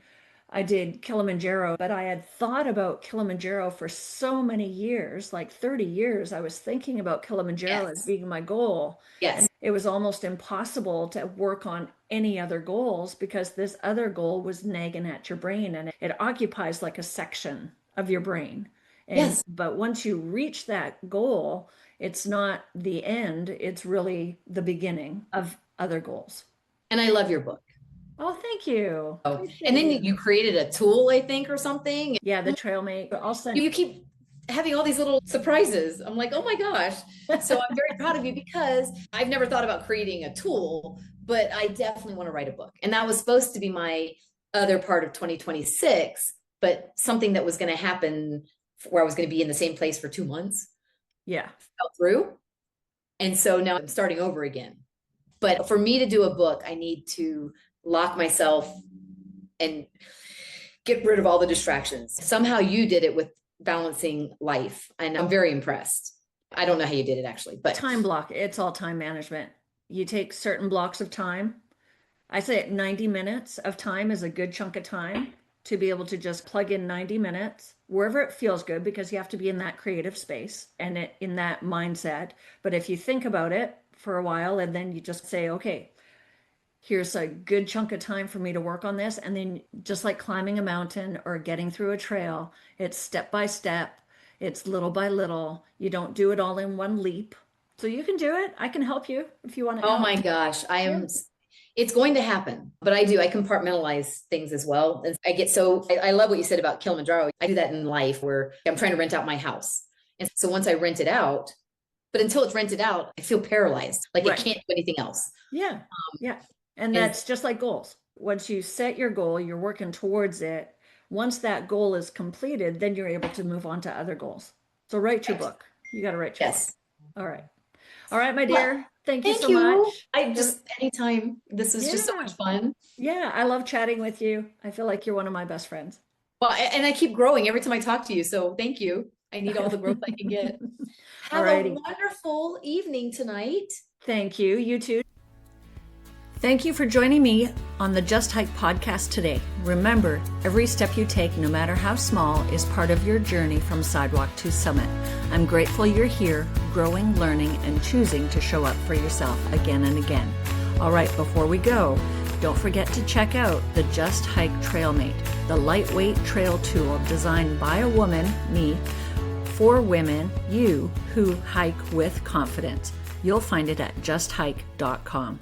I did Kilimanjaro, but I had thought about Kilimanjaro for so many years, like 30 years. I was thinking about Kilimanjaro as being my goal. Yes. And it was almost impossible to work on any other goals because this other goal was nagging at your brain, and it occupies like a section of your brain. And, but once you reach that goal, it's not the end, it's really the beginning of other goals. And I love your book. Oh, thank you. Oh, and then you created a tool, I think, or something. Yeah, the trail mate. I'll send you keep having all these little surprises. I'm like, oh my gosh. So I'm very proud of you, because I've never thought about creating a tool, but I definitely want to write a book. And that was supposed to be my other part of 2026, but something that was going to happen where I was going to be in the same place for 2 months. Yeah. Fell through. And so now I'm starting over again. But for me to do a book, I need to lock myself and get rid of all the distractions. Somehow you did it with balancing life, and I'm very impressed. I don't know how you did it actually, but time block. It's all time management. You take certain blocks of time. I say 90 minutes of time is a good chunk of time to be able to just plug in 90 minutes wherever it feels good, because you have to be in that creative space and in that mindset. But if you think about it for a while and then you just say, okay, here's a good chunk of time for me to work on this. And then just like climbing a mountain or getting through a trail, it's step by step, it's little by little. You don't do it all in one leap. So you can do it. I can help you if you want to. Oh my gosh. It's going to happen, but I compartmentalize things as well. And I love what you said about Kilimanjaro. I do that in life where I'm trying to rent out my house. And so once I rent it out, but until it's rented out, I feel paralyzed. Like Right. I can't do anything else. Yeah. Yeah. And that's just like goals. Once you set your goal, you're working towards it. Once that goal is completed, then you're able to move on to other goals. So write your book. You got to write your book. All right. All right, my dear. Thank you so much. Anytime. This was just so much fun. Yeah, I love chatting with you. I feel like you're one of my best friends. Well, and I keep growing every time I talk to you. So thank you. I need all the growth I can get. Have a wonderful evening tonight. Thank you. You too. Thank you for joining me on the Just Hyke podcast today. Remember, every step you take, no matter how small, is part of your journey from sidewalk to summit. I'm grateful you're here, growing, learning, and choosing to show up for yourself again and again. All right, before we go, don't forget to check out the Just Hyke Trailmate, the lightweight trail tool designed by a woman, me, for women, you, who hike with confidence. You'll find it at justhyke.com.